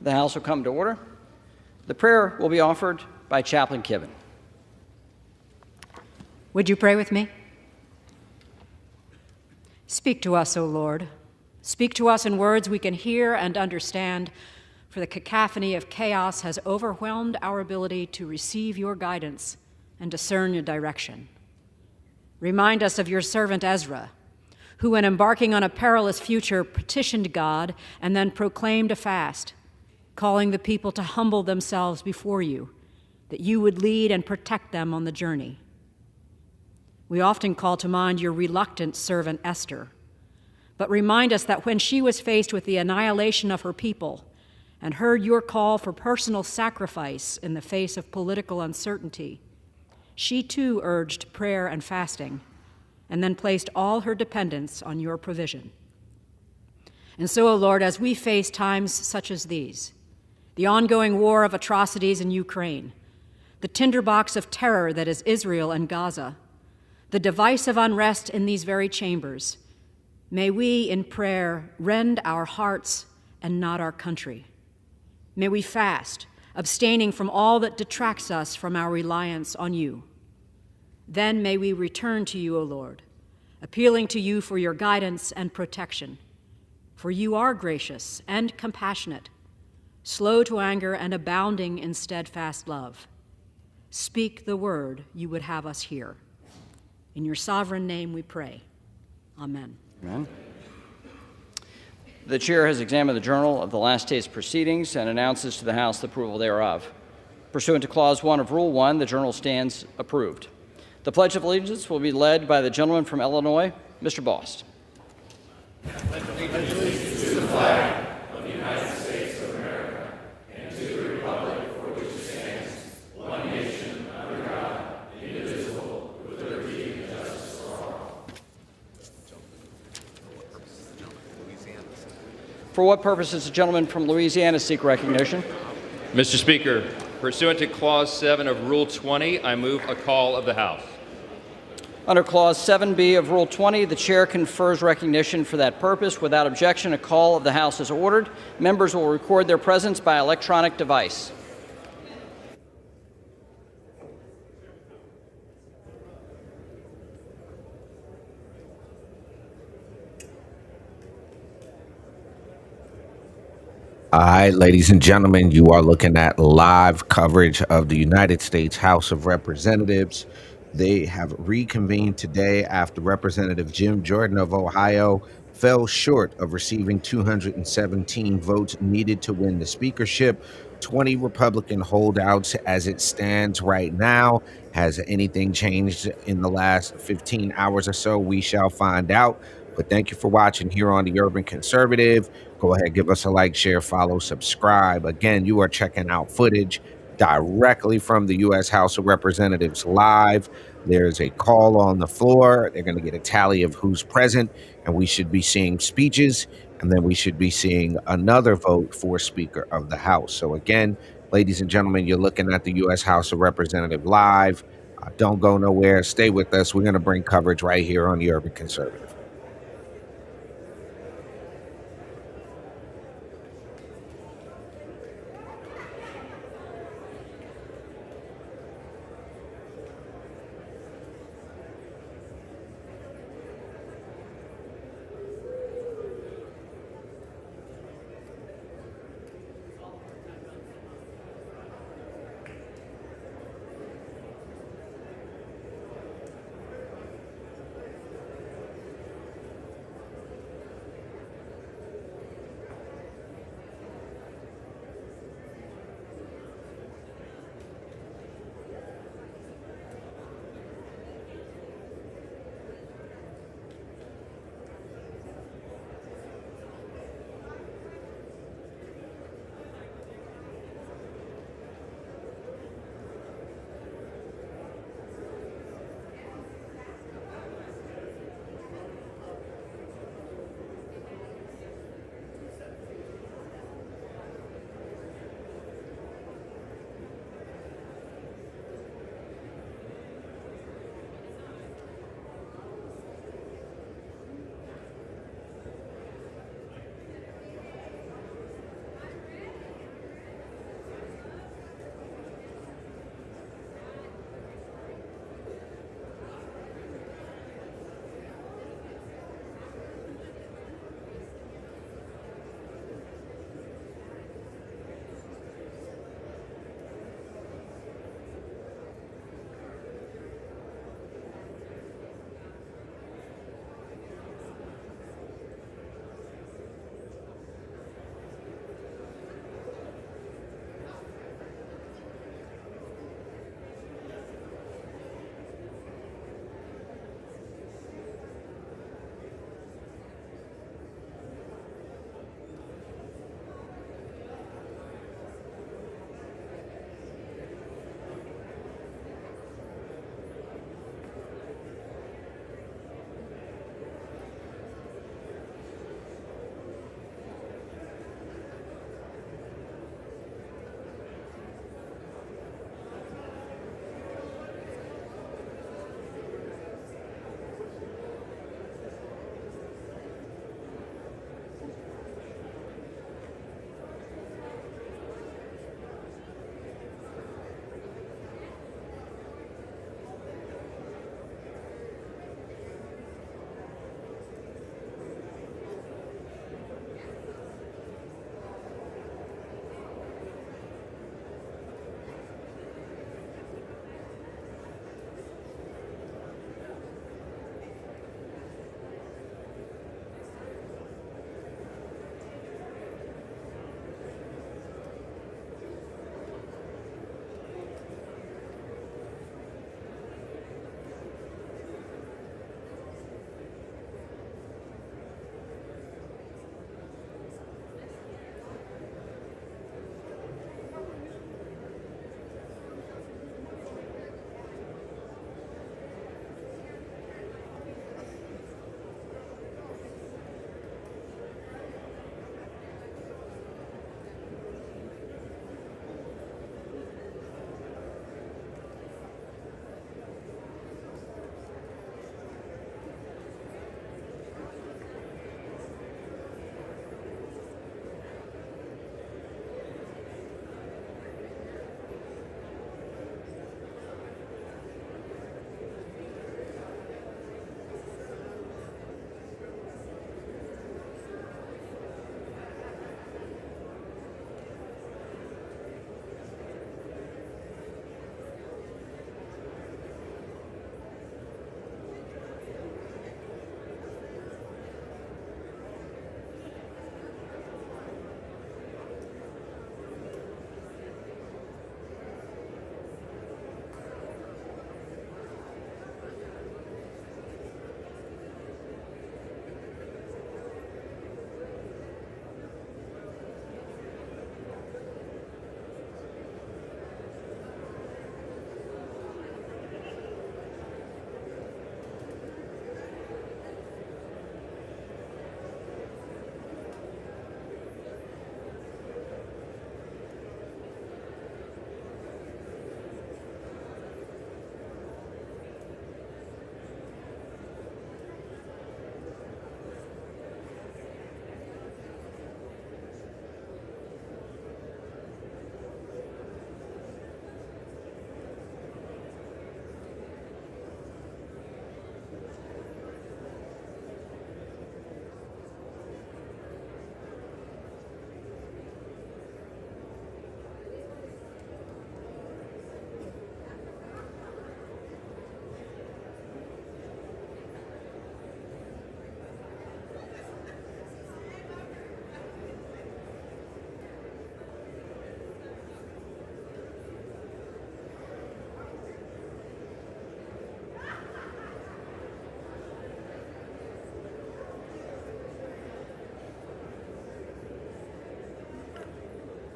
The House will come to order. The prayer will be offered by Chaplain Kibben. Would you pray with me? Speak to us, O Lord. Speak to us in words we can hear and understand, for the cacophony of chaos has overwhelmed our ability to receive your guidance and discern your direction. Remind us of your servant Ezra, who, when embarking on a perilous future, petitioned God and then proclaimed a fast, calling the people to humble themselves before you, that you would lead and protect them on the journey. We often call to mind your reluctant servant Esther, but remind us that when she was faced with the annihilation of her people and heard your call for personal sacrifice in the face of political uncertainty, she too urged prayer and fasting, and then placed all her dependence on your provision. And so, O Lord, as we face times such as these, the ongoing war of atrocities in Ukraine, the tinderbox of terror that is Israel and Gaza, the device of unrest in these very chambers, may we in prayer rend our hearts and not our country. May we fast, abstaining from all that detracts us from our reliance on you. Then may we return to you, O Lord, appealing to you for your guidance and protection. For you are gracious and compassionate, slow to anger and abounding in steadfast love. Speak the word you would have us hear. In your sovereign name we pray. Amen. Amen. The chair has examined the journal of the last day's proceedings and announces to the House the approval thereof. Pursuant to Clause 1 of Rule 1, the journal stands approved. The Pledge of Allegiance will be led by the gentleman from Illinois, Mr. Bost. I pledge allegiance to the flag of the United States of America and to the republic for which it stands, one nation, under God, indivisible, with liberty and justice for all. For what purpose does the gentleman from Louisiana seek recognition? Mr. Speaker, pursuant to Clause 7 of Rule 20, I move a call of the House. Under Clause 7B of Rule 20, the chair confers recognition for that purpose. Without objection, a call of the House is ordered. Members will record their presence by electronic device. All right, ladies and gentlemen, you are looking at live coverage of the United States House of Representatives. They have reconvened today after Representative Jim Jordan of Ohio fell short of receiving 217 votes needed to win the speakership. 20 Republican holdouts as it stands right now. Has anything changed in the last 15 hours or so? We shall find out. But thank you for watching here on the Urban Conservative. Go ahead, give us a like, share, follow, subscribe. Again, you are checking out footage directly from the U.S. House of Representatives live. There's a call on the floor. They're going to get a tally of who's present, and we should be seeing speeches, and then we should be seeing another vote for Speaker of the House. So again, ladies and gentlemen, you're looking at the U.S. House of Representatives live. Don't go nowhere. Stay with us. We're going to bring coverage right here on the Urban Conservative.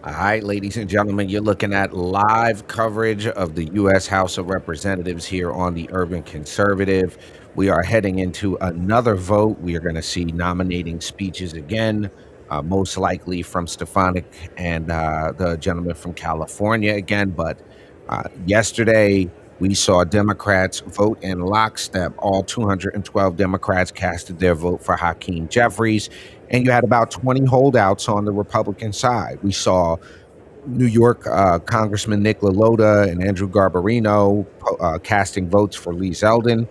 All right, ladies and gentlemen, you're looking at live coverage of the U.S. House of Representatives here on the Urban Conservative. We are heading into another vote. We are going to see nominating speeches again, most likely from Stefanik and the gentleman from California again. But yesterday, we saw Democrats vote in lockstep. All 212 Democrats casted their vote for Hakeem Jeffries, and you had about 20 holdouts on the Republican side. We saw New York Congressman Nick LaLota and Andrew Garbarino casting votes for Lee Zeldin.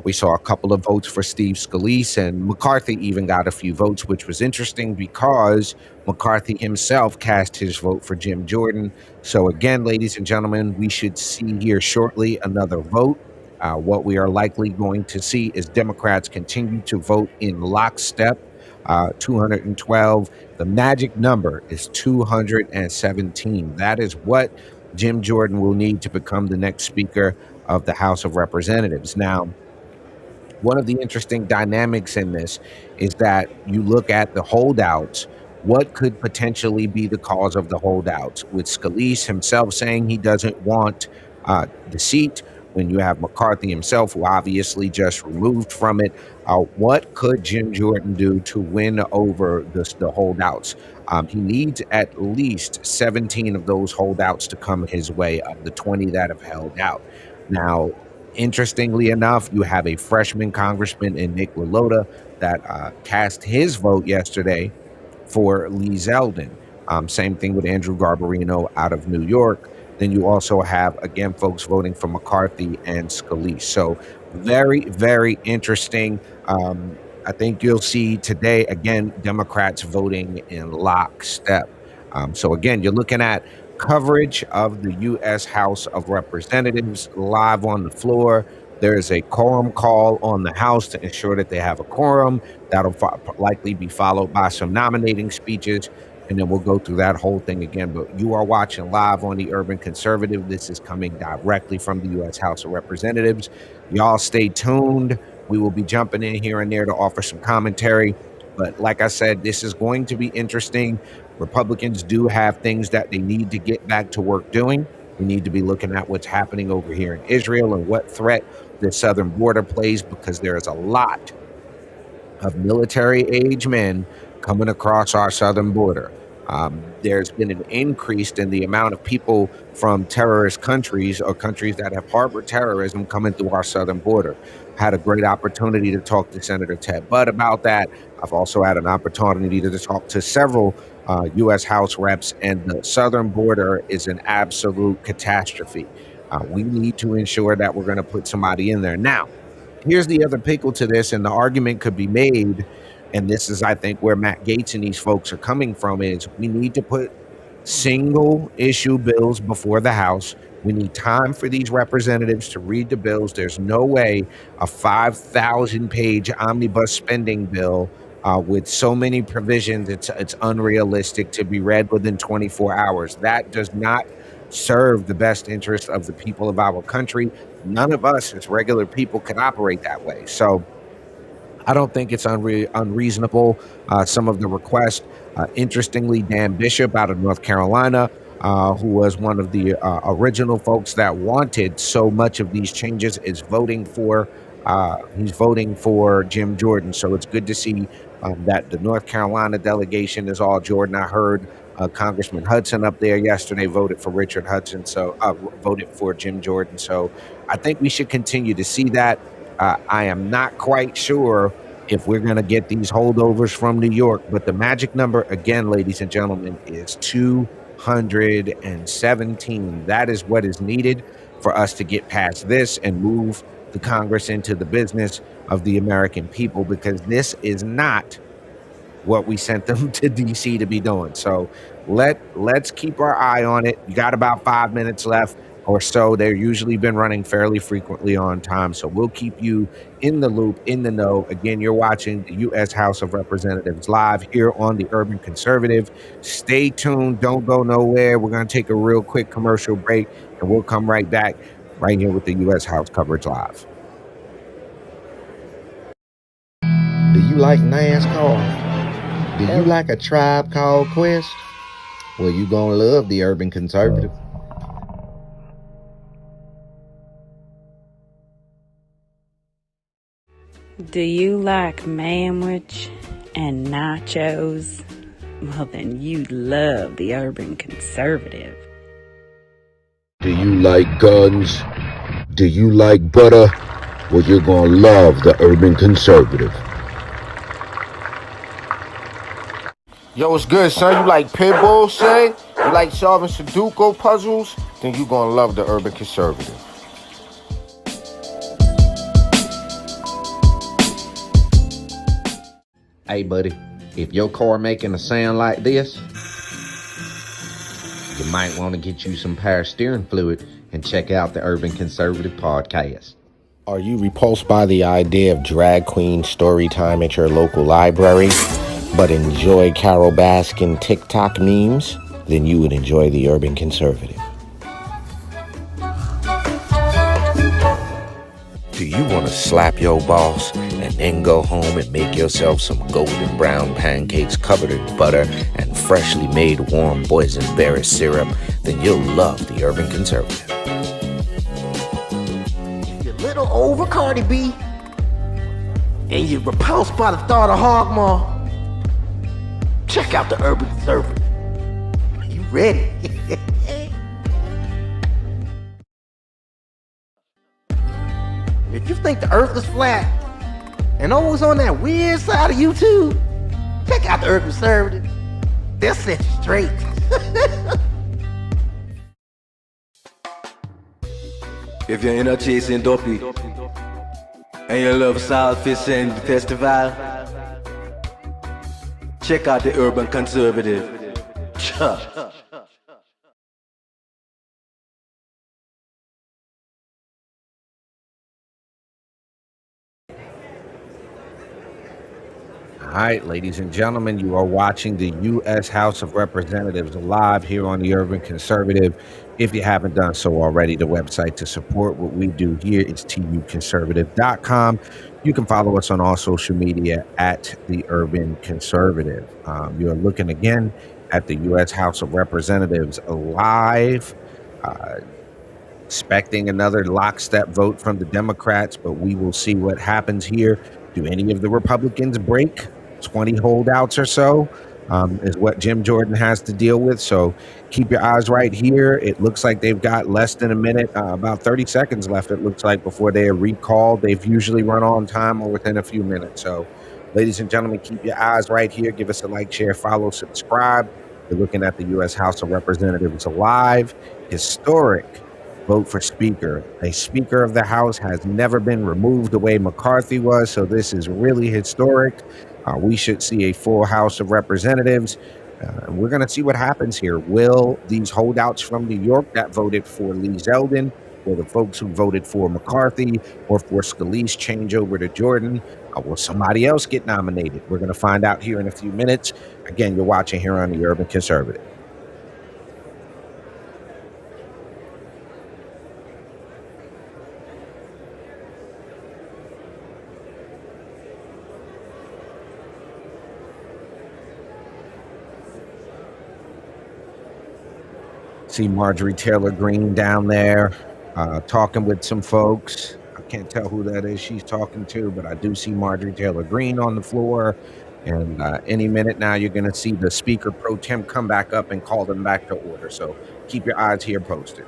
We saw a couple of votes for Steve Scalise, and McCarthy even got a few votes, which was interesting because McCarthy himself cast his vote for Jim Jordan. So again, ladies and gentlemen, we should see here shortly another vote. What we are likely going to see is Democrats continue to vote in lockstep. 212. The magic number is 217. That is what Jim Jordan will need to become the next Speaker of the House of Representatives. Now, one of the interesting dynamics in this is that you look at the holdouts. What could potentially be the cause of the holdouts? With Scalise himself saying he doesn't want the seat, when you have McCarthy himself, who obviously just removed from it, what could Jim Jordan do to win over the holdouts? He needs at least 17 of those holdouts to come his way of the 20 that have held out. Now, interestingly enough, you have a freshman congressman in Nick LaLota that cast his vote yesterday for Lee Zeldin. Same thing with Andrew Garbarino out of New York. Then you also have, again, folks voting for McCarthy and Scalise. So very, very interesting. I think you'll see today, again, Democrats voting in lockstep. So again, you're looking at coverage of the U.S. House of Representatives live on the floor. There is a quorum call on the House to ensure that they have a quorum. That'll likely be followed by some nominating speeches, and then we'll go through that whole thing again. But you are watching live on the Urban Conservative. This is coming directly from the U.S. House of Representatives. Y'all stay tuned. We will be jumping in here and there to offer some commentary. But like I said, this is going to be interesting. Republicans do have things that they need to get back to work doing. We need to be looking at what's happening over here in Israel and what threat the southern border plays, because there is a lot of military-age men coming across our southern border. There's been an increase in the amount of people from terrorist countries or countries that have harbored terrorism coming through our southern border. Had a great opportunity to talk to Senator Ted Budd about that. I've also had an opportunity to talk to several U.S. House reps, and the southern border is an absolute catastrophe. We need to ensure that we're going to put somebody in there. Now, here's the other pickle to this, and the argument could be made, and this is, I think, where Matt Gaetz and these folks are coming from, is we need to put single issue bills before the House. We need time for these representatives to read the bills. There's no way a 5,000-page omnibus spending bill with so many provisions, it's unrealistic to be read within 24 hours. That does not serve the best interest of the people of our country. None of us as regular people can operate that way. So I don't think it's unreasonable, some of the requests. Interestingly, Dan Bishop out of North Carolina, who was one of the original folks that wanted so much of these changes, is voting for he's voting for Jim Jordan. So it's good to see that the North Carolina delegation is all Jordan. I heard Congressman Hudson up there yesterday voted for Richard Hudson, so voted for Jim Jordan. So I think we should continue to see that. I am not quite sure if we're going to get these holdovers from New York, but the magic number, again, ladies and gentlemen, is 217. That is what is needed for us to get past this and move the Congress into the business of the American people, because this is not what we sent them to D.C. to be doing. So let's keep our eye on it. You got about 5 minutes left or so. They're usually been running fairly frequently on time, so we'll keep you in the loop, in the know. Again, you're watching the U.S. House of Representatives live here on the Urban Conservative. Stay tuned. Don't go nowhere. We're going to take a real quick commercial break, and we'll come right back right here with the U.S. House coverage live. Do you like NASCAR? Do you like A Tribe Called Quest? Well, you gonna love the urban conservative. Do you like manwich and nachos? Well, then you love the urban conservative. Do you like guns? Do you like butter? Well, you're gonna love the urban conservative. Yo, what's good, son? You like pit bulls, say? You like solving Sudoku puzzles? Then you gonna love the urban conservative. Hey, buddy, if your car making a sound like this, you might want to get you some power steering fluid and check out the Urban Conservative podcast. Are you repulsed by the idea of drag queen story time at your local library, but enjoy Carol Baskin TikTok memes? Then you would enjoy the urban conservative. Do you want to slap your boss and then go home and make yourself some golden brown pancakes covered in butter and freshly made warm boysenberry syrup? Then you'll love the Urban Conservative. If you're a little over Cardi B and you're repulsed by the thought of Hogmaw, check out the Urban Conservative. You ready? If you think the earth is flat and always on that weird side of YouTube, check out the Urban Conservative. They'll set you straight. If you're in a chasing dopey and you love solid fish and festival, check out the Urban Conservative. Cha. All right, ladies and gentlemen, you are watching the U.S. House of Representatives live here on the Urban Conservative. If you haven't done so already, the website to support what we do here is tuconservative.com. You can follow us on all social media at the Urban Conservative. You are looking again at the U.S. House of Representatives live. Expecting another lockstep vote from the Democrats, but we will see what happens here. Do any of the Republicans break? 20 holdouts or so is what Jim Jordan has to deal with. So keep your eyes right here. It looks like they've got less than a minute, about 30 seconds left, it looks like, before they are recalled. They've usually run on time or within a few minutes. So, ladies and gentlemen, keep your eyes right here. Give us a like, share, follow, subscribe. You're looking at the U.S. House of Representatives live. Historic vote for Speaker. A Speaker of the House has never been removed the way McCarthy was, so this is really historic. We should see a full House of Representatives. We're going to see what happens here. Will these holdouts from New York that voted for Lee Zeldin, or the folks who voted for McCarthy or for Scalise change over to Jordan? Will somebody else get nominated? We're going to find out here in a few minutes. Again, you're watching here on the Urban Conservative. See Marjorie Taylor Greene down there talking with some folks. I can't tell who that is she's talking to, but I do see Marjorie Taylor Greene on the floor. And any minute now, you're going to see the Speaker pro tem come back up and call them back to order. So keep your eyes here posted.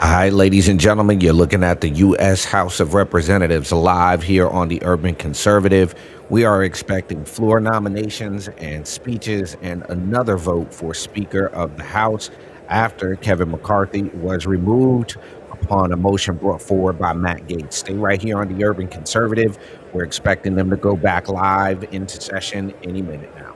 Hi, ladies and gentlemen, you're looking at the U.S. House of Representatives live here on the Urban Conservative. We are expecting floor nominations and speeches and another vote for Speaker of the House after Kevin McCarthy was removed upon a motion brought forward by Matt Gaetz. Stay right here on the Urban Conservative. We're expecting them to go back live into session any minute now.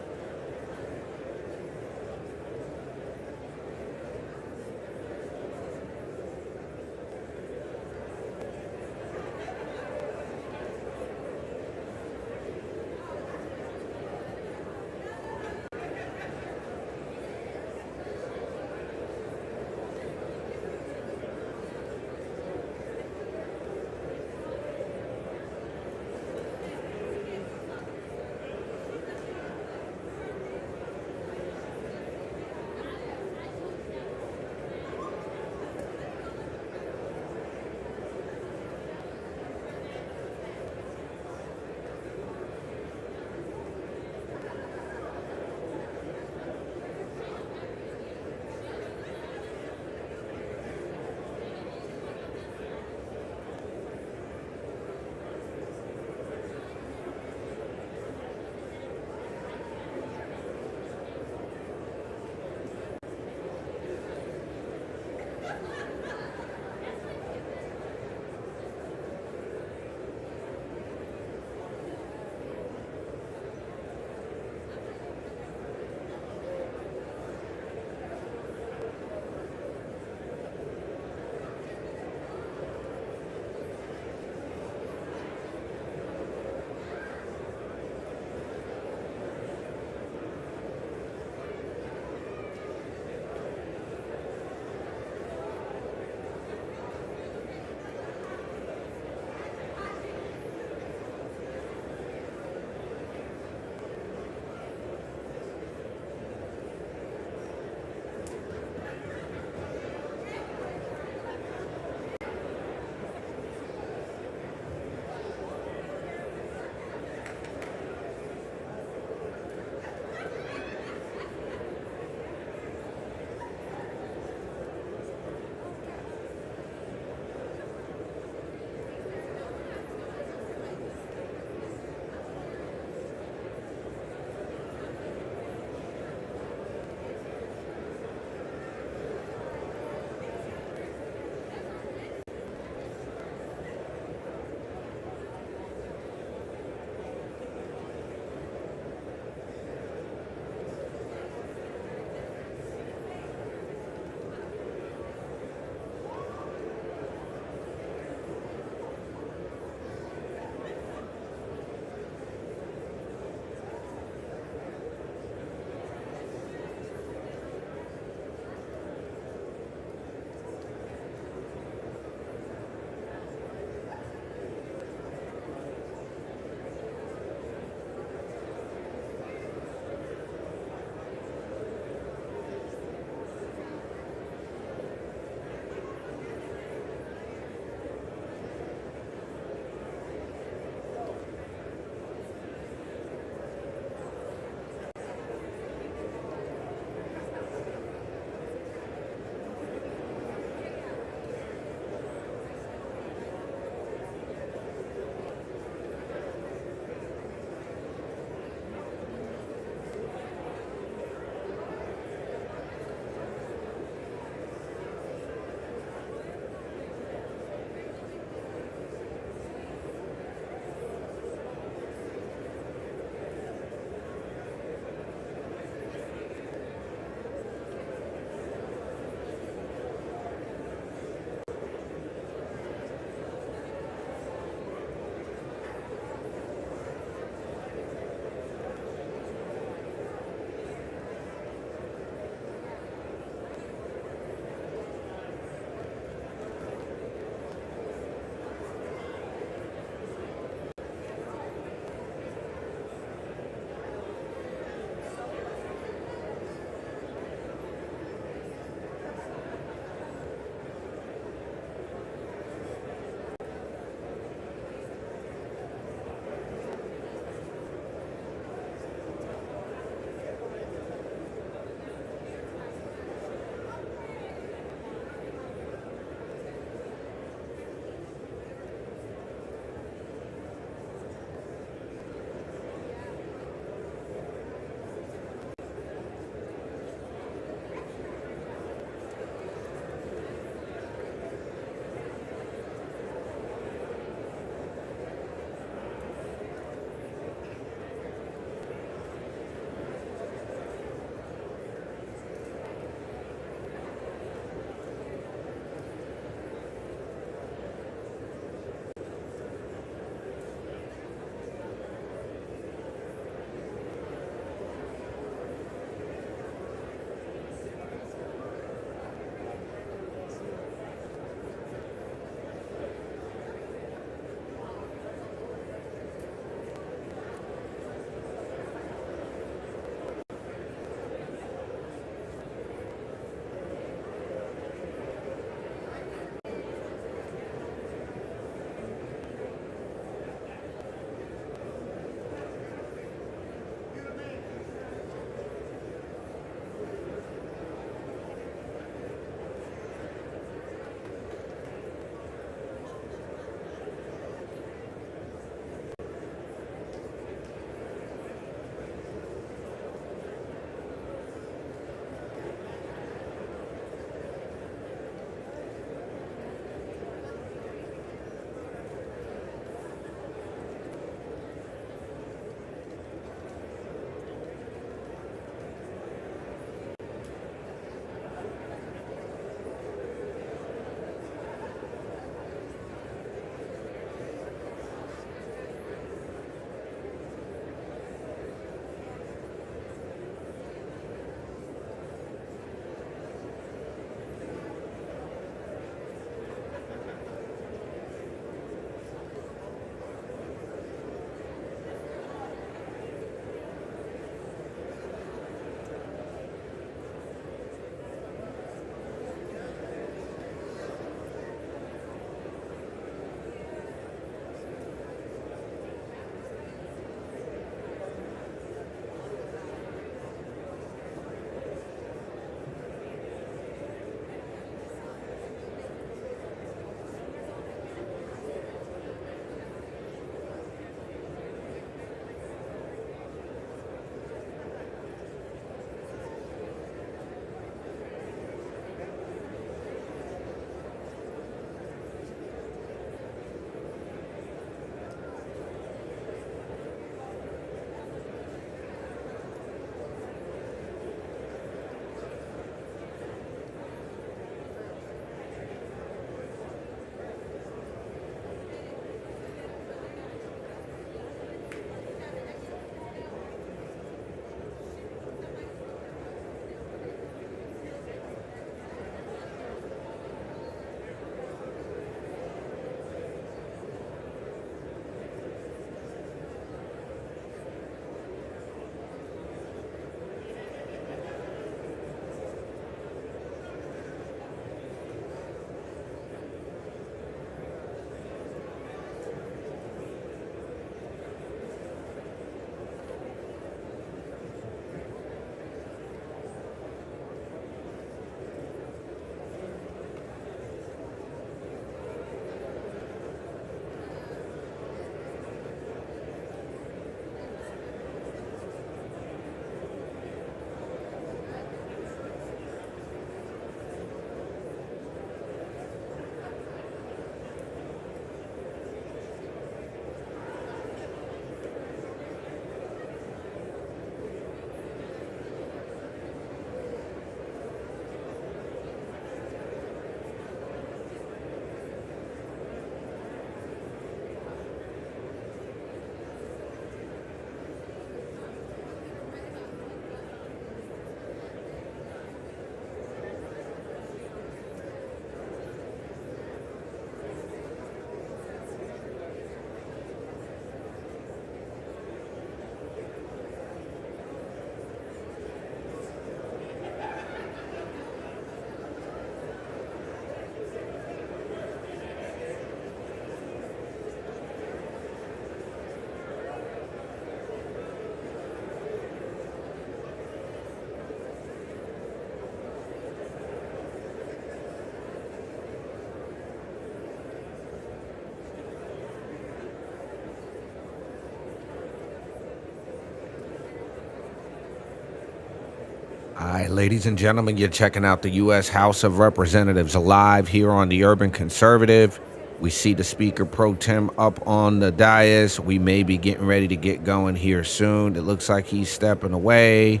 right, ladies and gentlemen, you're checking out the U.S. House of Representatives live here on the Urban Conservative. We see the Speaker Pro Tem up on the dais. We may be getting ready to get going here soon. It looks like he's stepping away.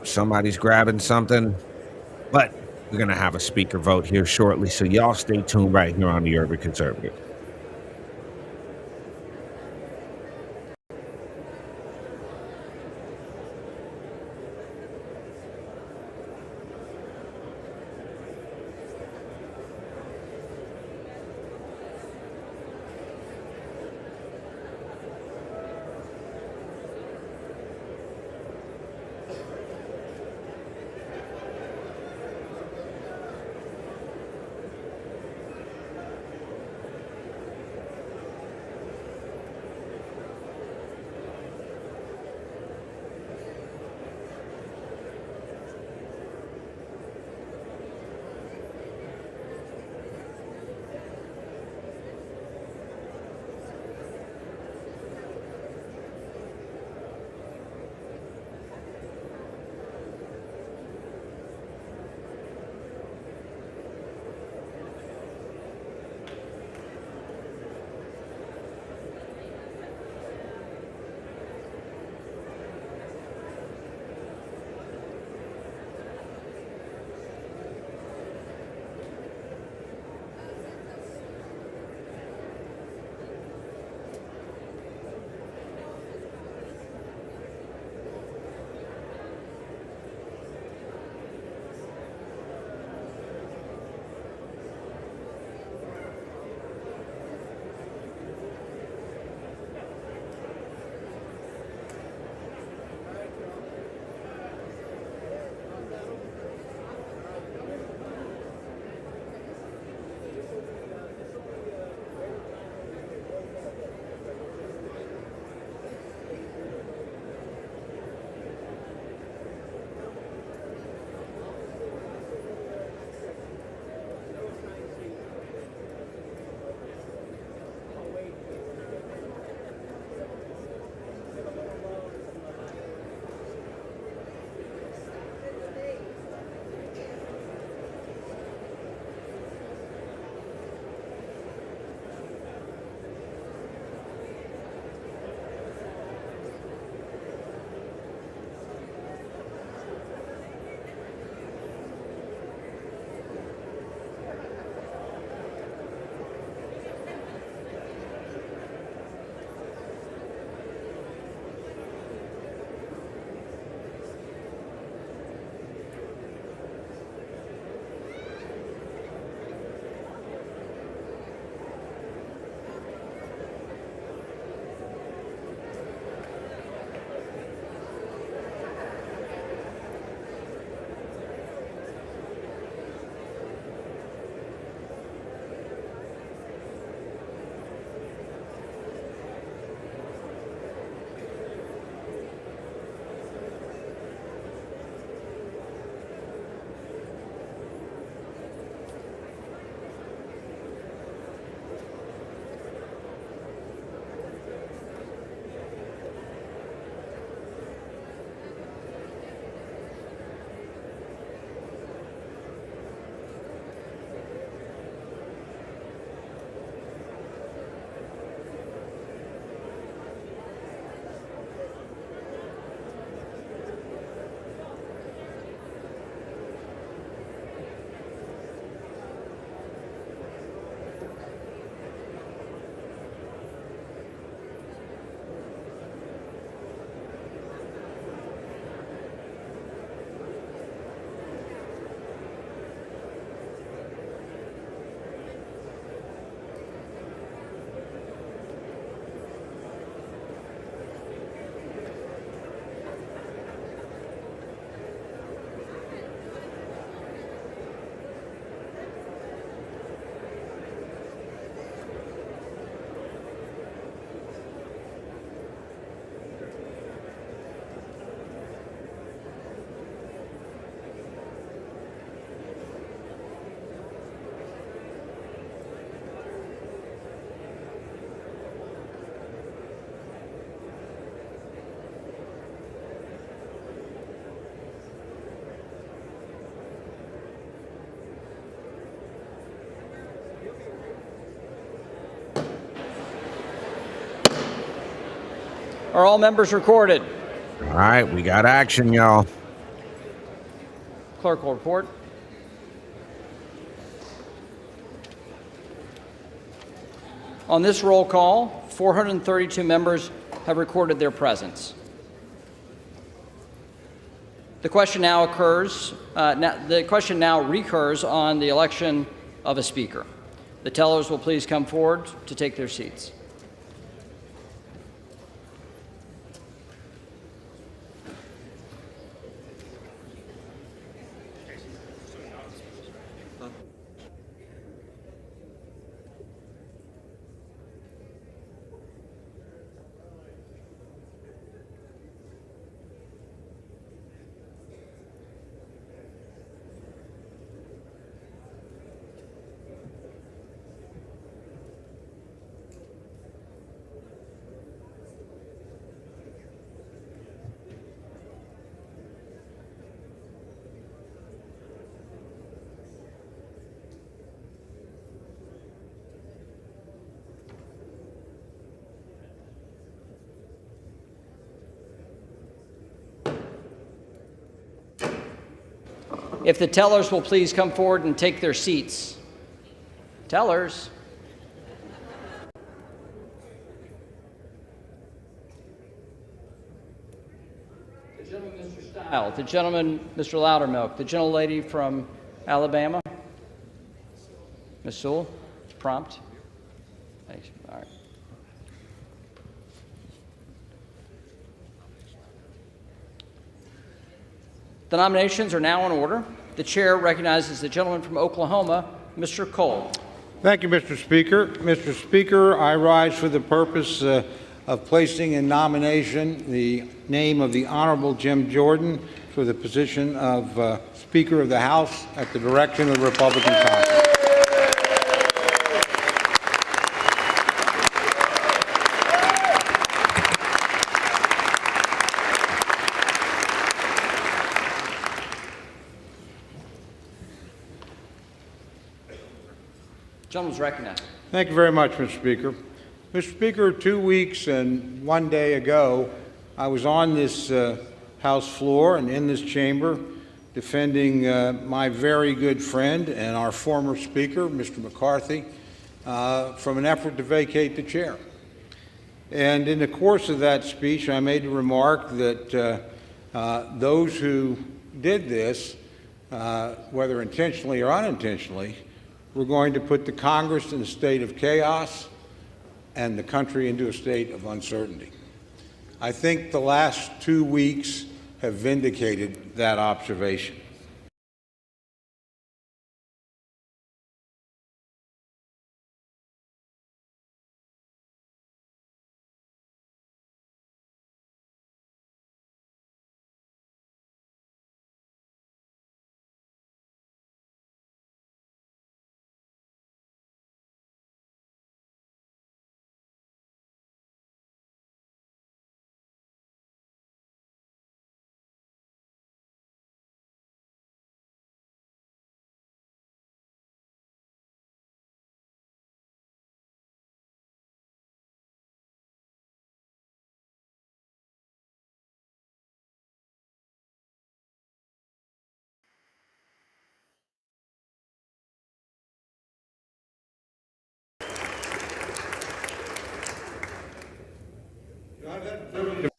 Somebody's grabbing something. But we're going to have a speaker vote here shortly, so y'all stay tuned right here on the Urban Conservative. Are all members recorded? All right, we got action, y'all. Clerk will report. On this roll call, 432 members have recorded their presence. The question now recurs on the election of a speaker. The tellers will please come forward to take their seats. If the tellers will please come forward and take their seats. Tellers. The gentleman, Mr. Stile. The gentleman, Mr. Loudermilk. The gentlelady from Alabama. Ms. Sewell, prompt. Thanks. All right. The nominations are now in order. The chair recognizes the gentleman from Oklahoma, Mr. Cole. Thank you, Mr. Speaker. Mr. Speaker, I rise for the purpose of placing in nomination the name of the Honorable Jim Jordan for the position of Speaker of the House at the direction of the Republican Congress. Gentleman's recognized. Thank you very much, Mr. Speaker. Mr. Speaker, 2 weeks and 1 day ago, I was on this House floor and in this chamber defending my very good friend and our former Speaker, Mr. McCarthy, from an effort to vacate the chair. And in the course of that speech, I made the remark that those who did this, whether intentionally or unintentionally, we're going to put the Congress in a state of chaos and the country into a state of uncertainty. I think the last 2 weeks have vindicated that observation.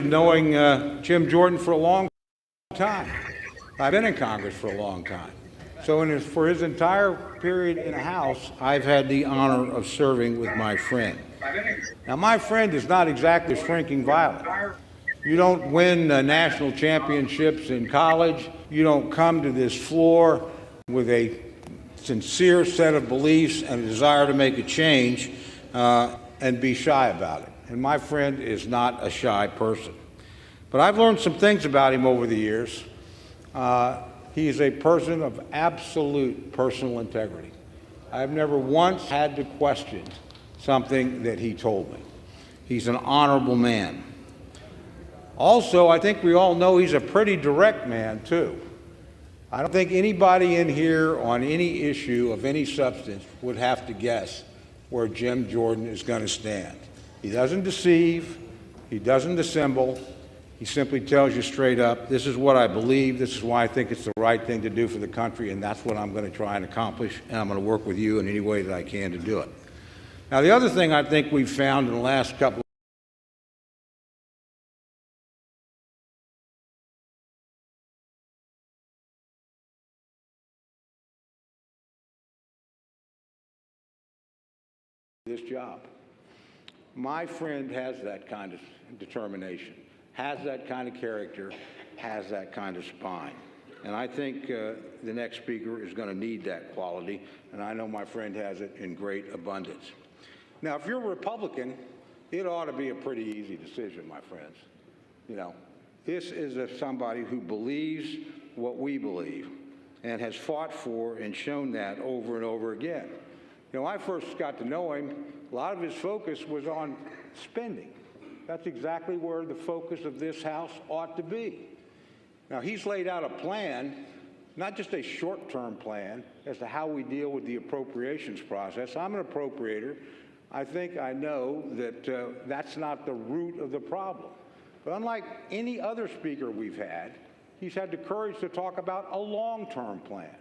Knowing Jim Jordan for a long time. I've been in Congress for a long time. So for his entire period in the House, I've had the honor of serving with my friend. Now, my friend is not exactly shrinking violet. You don't win national championships in college. You don't come to this floor with a sincere set of beliefs and a desire to make a change and be shy about it. And my friend is not a shy person. But I've learned some things about him over the years. He is a person of absolute personal integrity. I've never once had to question something that he told me. He's an honorable man. Also, I think we all know he's a pretty direct man, too. I don't think anybody in here on any issue of any substance would have to guess where Jim Jordan is going to stand. He doesn't deceive. He doesn't dissemble. He simply tells you straight up, this is what I believe, this is why I think it's the right thing to do for the country, and that's what I'm going to try and accomplish, and I'm going to work with you in any way that I can to do it. Now, the other thing I think we've found in the last couple of this job. My friend has that kind of determination, has that kind of character, has that kind of spine. And I think the next speaker is going to need that quality, and I know my friend has it in great abundance. Now, if you're a Republican, it ought to be a pretty easy decision, my friends. You know, this is somebody who believes what we believe and has fought for and shown that over and over again. You know, I first got to know him, a lot of his focus was on spending. That's exactly where the focus of this House ought to be. Now, he's laid out a plan, not just a short-term plan, as to how we deal with the appropriations process. I'm an appropriator. I think I know that that's not the root of the problem. But unlike any other speaker we've had, he's had the courage to talk about a long-term plan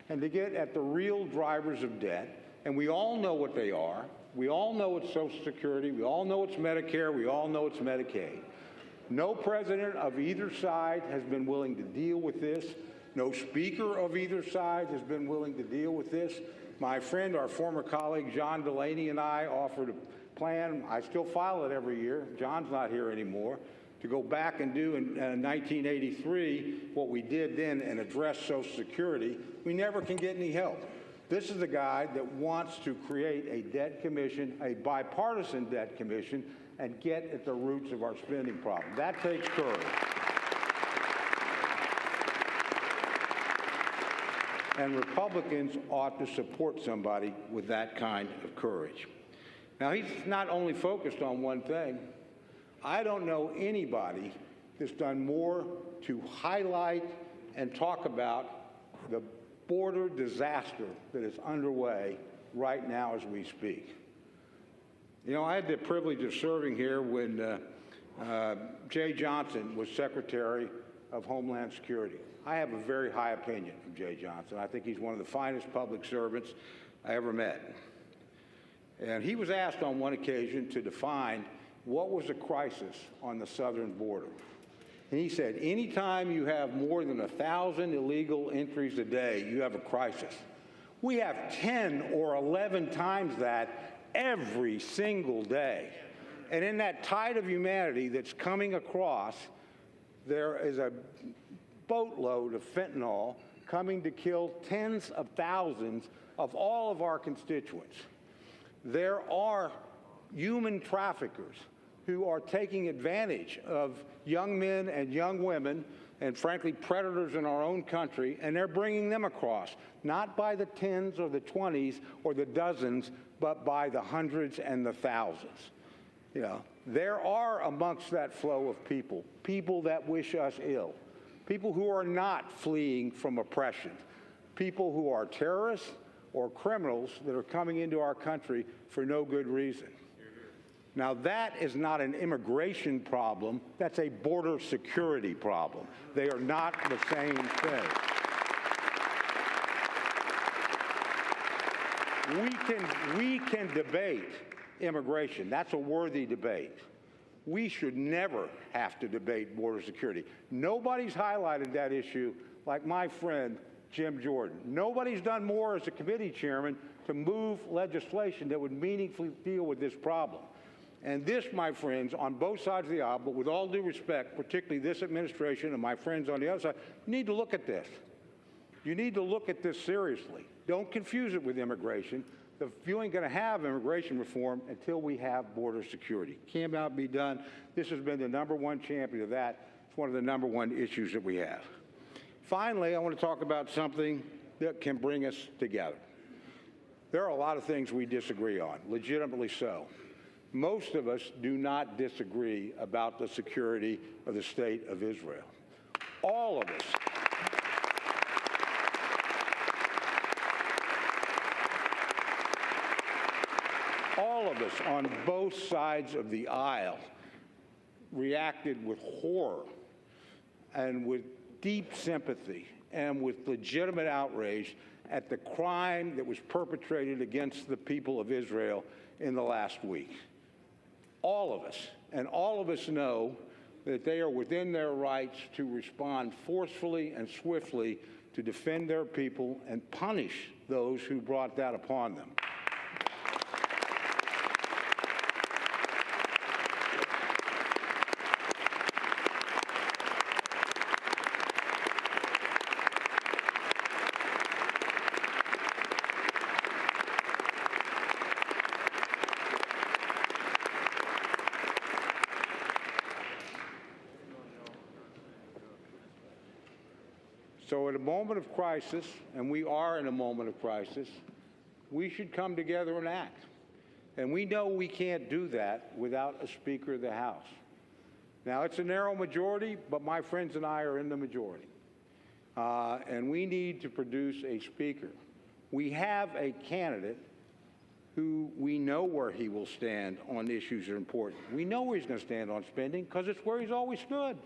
and to get at the real drivers of debt. And we all know what they are. We all know it's Social Security. We all know it's Medicare. We all know it's Medicaid. No president of either side has been willing to deal with this. No speaker of either side has been willing to deal with this. My friend, our former colleague, John Delaney, and I offered a plan. I still file it every year. John's not here anymore. To go back and do in 1983 what we did then and address Social Security. We never can get any help. This is the guy that wants to create a debt commission, a bipartisan debt commission, and get at the roots of our spending problem. That takes courage. And Republicans ought to support somebody with that kind of courage. Now, he's not only focused on one thing. I don't know anybody that's done more to highlight and talk about the border disaster that is underway right now as we speak. You know, I had the privilege of serving here when Jay Johnson was Secretary of Homeland Security. I have a very high opinion of Jay Johnson. I think he's one of the finest public servants I ever met. And he was asked on one occasion to define what was a crisis on the southern border. And he said, anytime you have more than 1,000 illegal entries a day, you have a crisis. We have 10 or 11 times that every single day. And in that tide of humanity that's coming across, there is a boatload of fentanyl coming to kill tens of thousands of all of our constituents. There are human traffickers who are taking advantage of young men and young women and, frankly, predators in our own country, and they're bringing them across, not by the tens or the 20s or the dozens, but by the hundreds and the thousands. You know, there are amongst that flow of people, people that wish us ill, people who are not fleeing from oppression, people who are terrorists or criminals that are coming into our country for no good reason. Now, that is not an immigration problem. That's a border security problem. They are not the same thing. We can debate immigration. That's a worthy debate. We should never have to debate border security. Nobody's highlighted that issue like my friend Jim Jordan. Nobody's done more as a committee chairman to move legislation that would meaningfully deal with this problem. And this, my friends, on both sides of the aisle, but with all due respect, particularly this administration and my friends on the other side, you need to look at this. You need to look at this seriously. Don't confuse it with immigration. You ain't going to have immigration reform until we have border security. Cannot be done. This has been the #1 champion of that. It's one of the #1 issues that we have. Finally, I want to talk about something that can bring us together. There are a lot of things we disagree on, legitimately so. Most of us do not disagree about the security of the state of Israel. All of us. All of us on both sides of the aisle reacted with horror and with deep sympathy and with legitimate outrage at the crime that was perpetrated against the people of Israel in the last week. All of us, and all of us know that they are within their rights to respond forcefully and swiftly to defend their people and punish those who brought that upon them. So at a moment of crisis, and we are in a moment of crisis, we should come together and act. And we know we can't do that without a Speaker of the House. Now, it's a narrow majority, but my friends and I are in the majority. And we need to produce a Speaker. We have a candidate who we know where he will stand on issues that are important. We know where he's going to stand on spending because it's where he's always stood.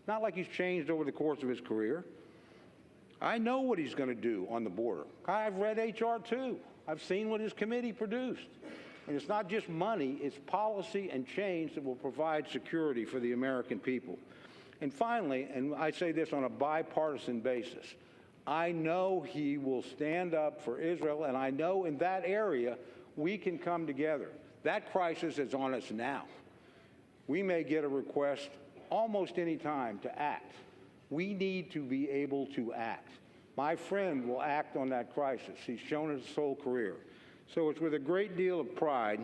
Not like he's changed over the course of his career. I know what he's going to do on the border. I've read H.R. 2. I've seen what his committee produced. And it's not just money, it's policy and change that will provide security for the American people. And finally, and I say this on a bipartisan basis, I know he will stand up for Israel, and I know in that area we can come together. That crisis is on us now. We may get a request almost any time to act. We need to be able to act. My friend will act on that crisis. He's shown it his whole career. So it's with a great deal of pride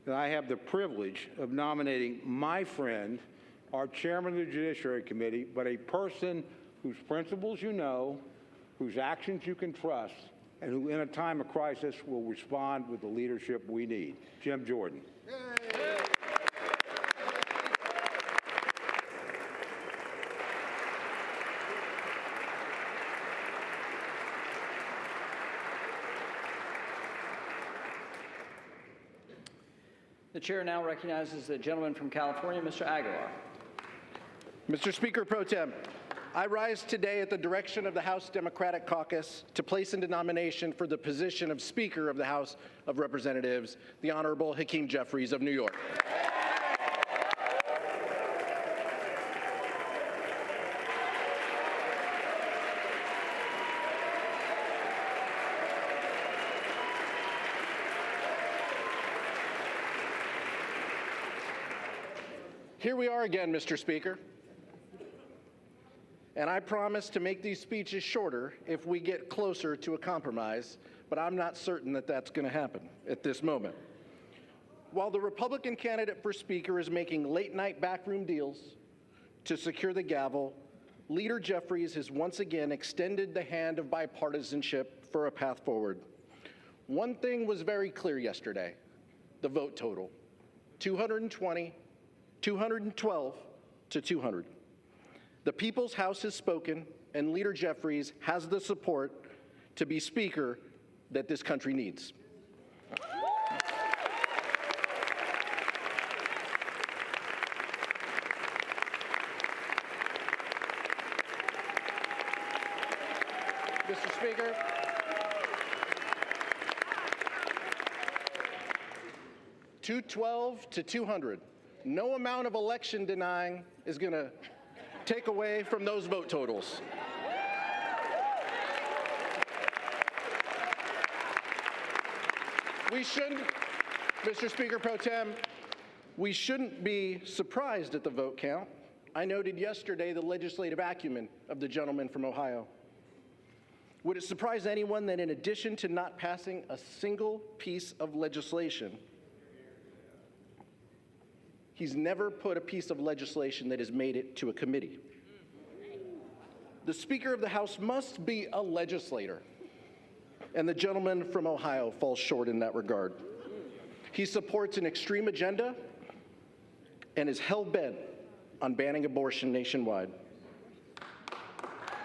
that I have the privilege of nominating my friend, our chairman of the Judiciary Committee, but a person whose principles you know, whose actions you can trust, and who in a time of crisis will respond with the leadership we need. Jim Jordan. Yay. The chair now recognizes the gentleman from California, Mr. Aguilar. Mr. Speaker Pro Tem, I rise today at the direction of the House Democratic Caucus to place into nomination for the position of Speaker of the House of Representatives, the Honorable Hakeem Jeffries of New York. Here we are again, Mr. Speaker. And I promise to make these speeches shorter if we get closer to a compromise, but I'm not certain that that's going to happen at this moment. While the Republican candidate for Speaker is making late-night backroom deals to secure the gavel, Leader Jeffries has once again extended the hand of bipartisanship for a path forward. One thing was very clear yesterday: the vote total, 220, 212 to 200. The People's House has spoken, and Leader Jeffries has the support to be Speaker that this country needs. Mr. Speaker, $212 to 200. No amount of election denying is going to take away from those vote totals. We shouldn't, Mr. Speaker Pro Tem, we shouldn't be surprised at the vote count. I noted yesterday the legislative acumen of the gentleman from Ohio. Would it surprise anyone that in addition to not passing a single piece of legislation, he's never put a piece of legislation that has made it to a committee? The Speaker of the House must be a legislator, and the gentleman from Ohio falls short in that regard. He supports an extreme agenda and is hell-bent on banning abortion nationwide,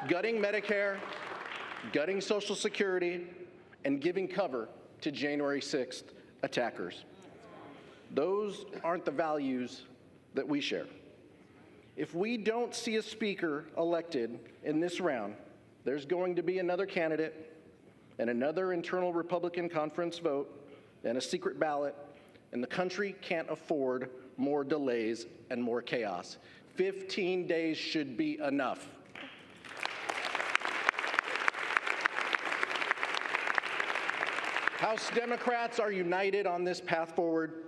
gutting Medicare, gutting Social Security, and giving cover to January 6th attackers. Those aren't the values that we share. If we don't see a speaker elected in this round, there's going to be another candidate and another internal Republican conference vote and a secret ballot, and the country can't afford more delays and more chaos. 15 days should be enough. House Democrats are united on this path forward.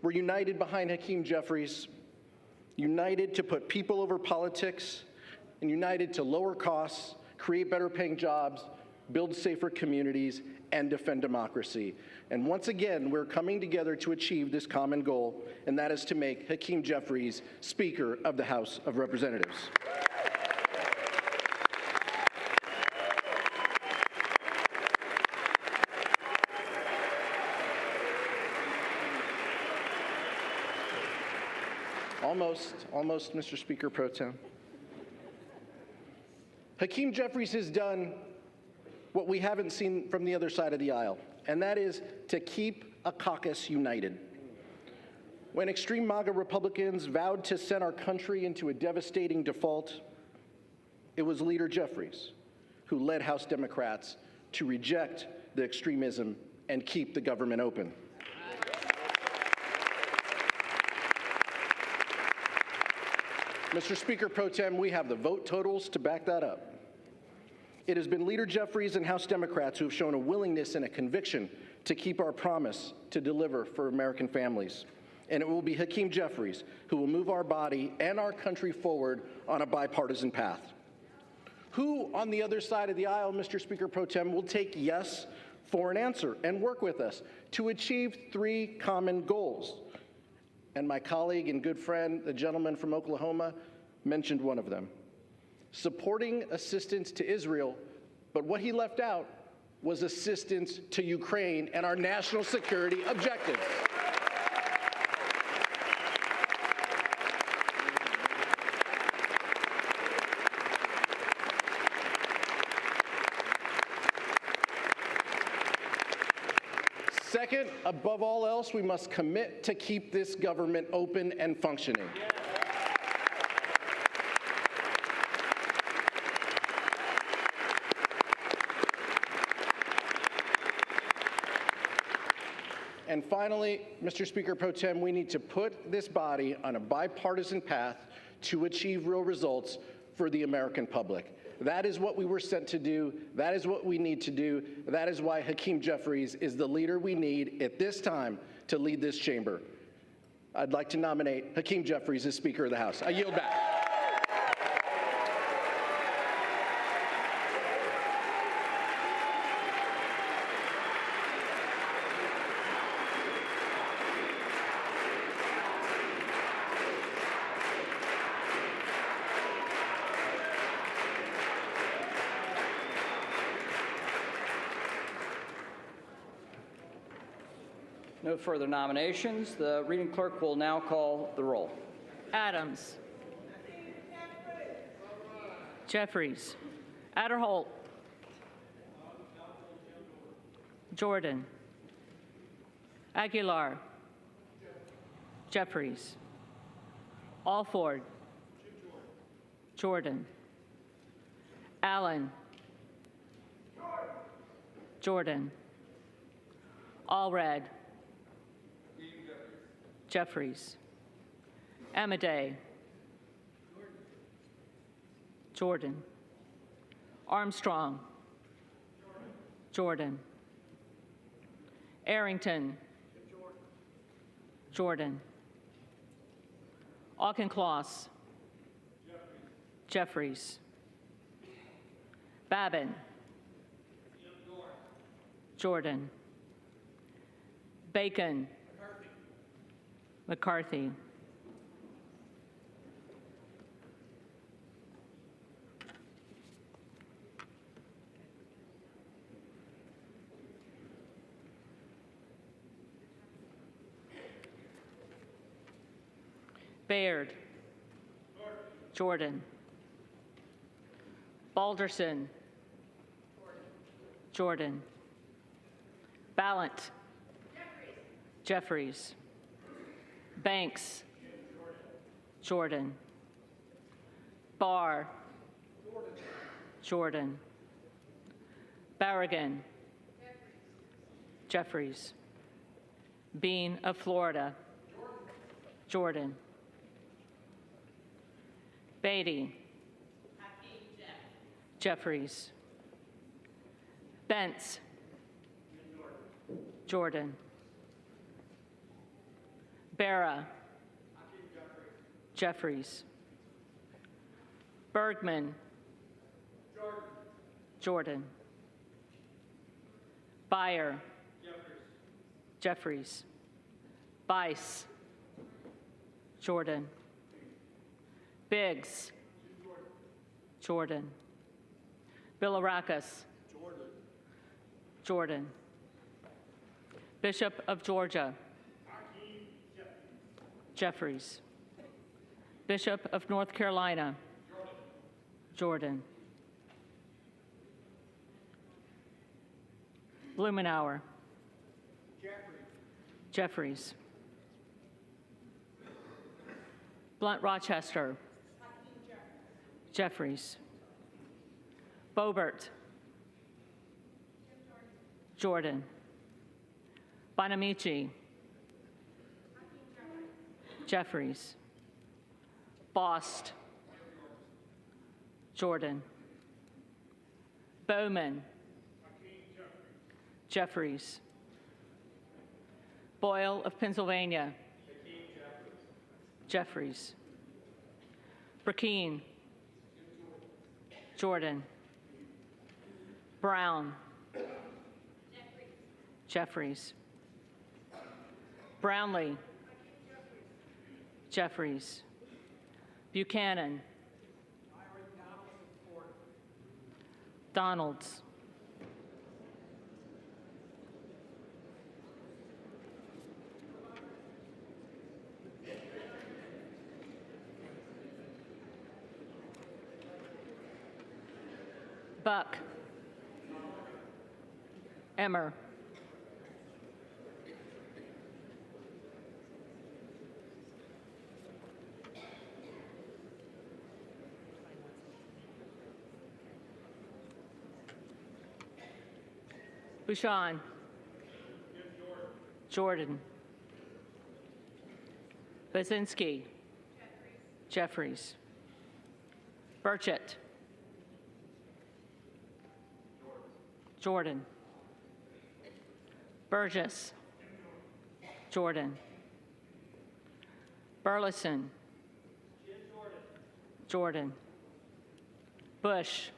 We're united behind Hakeem Jeffries, united to put people over politics, and united to lower costs, create better paying jobs, build safer communities, and defend democracy. And once again, we're coming together to achieve this common goal, and that is to make Hakeem Jeffries Speaker of the House of Representatives. Almost, Mr. Speaker Pro Tem. Hakeem Jeffries has done what we haven't seen from the other side of the aisle, and that is to keep a caucus united. When extreme MAGA Republicans vowed to send our country into a devastating default, it was Leader Jeffries who led House Democrats to reject the extremism and keep the government open. Mr. Speaker Pro Tem, we have the vote totals to back that up. It has been Leader Jeffries and House Democrats who have shown a willingness and a conviction to keep our promise to deliver for American families. And it will be Hakeem Jeffries who will move our body and our country forward on a bipartisan path. Who on the other side of the aisle, Mr. Speaker Pro Tem, will take yes for an answer and work with us to achieve three common goals. And my colleague and good friend, the gentleman from Oklahoma, mentioned one of them. Supporting assistance to Israel, but what he left out was assistance to Ukraine and our national security objectives. Second, above all else, we must commit to keep this government open and functioning. And finally, Mr. Speaker Pro Tem, we need to put this body on a bipartisan path to achieve real results for the American public. That is what we were sent to do. That is what we need to do. That is why Hakeem Jeffries is the leader we need at this time to lead this chamber. I'd like to nominate Hakeem Jeffries as Speaker of the House. I yield back. No further nominations. The reading clerk will now call the roll. Adams. Jeffries. Adderholt. Jordan. Aguilar. Jeffries. Alford. Jordan. Allen. Jordan. Allred. Jeffries. Amadei. Jordan. Armstrong. Jordan. Arrington. Jordan. Auchincloss. Jeffries. Babin. Jordan. Bacon. McCarthy. Baird. Jordan. Balderson. Jordan. Ballant. Jeffries. Banks. Jordan. Barr. Jordan. Barragan. Jeffries. Bean of Florida. Jordan. Beatty. Jeffries. Bentz. Jordan. Barra. Jeffries. Bergman. Jordan. Beyer. Jeffries. Bice. Jordan. Biggs. Jordan. Bilirakis. Jordan. Bishop of Georgia. Jeffries. Bishop of North Carolina. Jordan. Blumenauer. Jeffries. Blunt Rochester. Jeffries. Boebert. Jordan. Bonamici. Jeffries. Bost. Jordan. Bowman. Jeffries. Boyle of Pennsylvania. Jeffries. Burkeen. Jordan. Brown. Jeffries. Brownlee. Jeffries. Buchanan. Donalds. Buck. Emmer. Bouchon. Jordan. Basinski. Jeffries. Burchett. Jordan. Burgess. Jordan. Burleson. Jordan. Bush.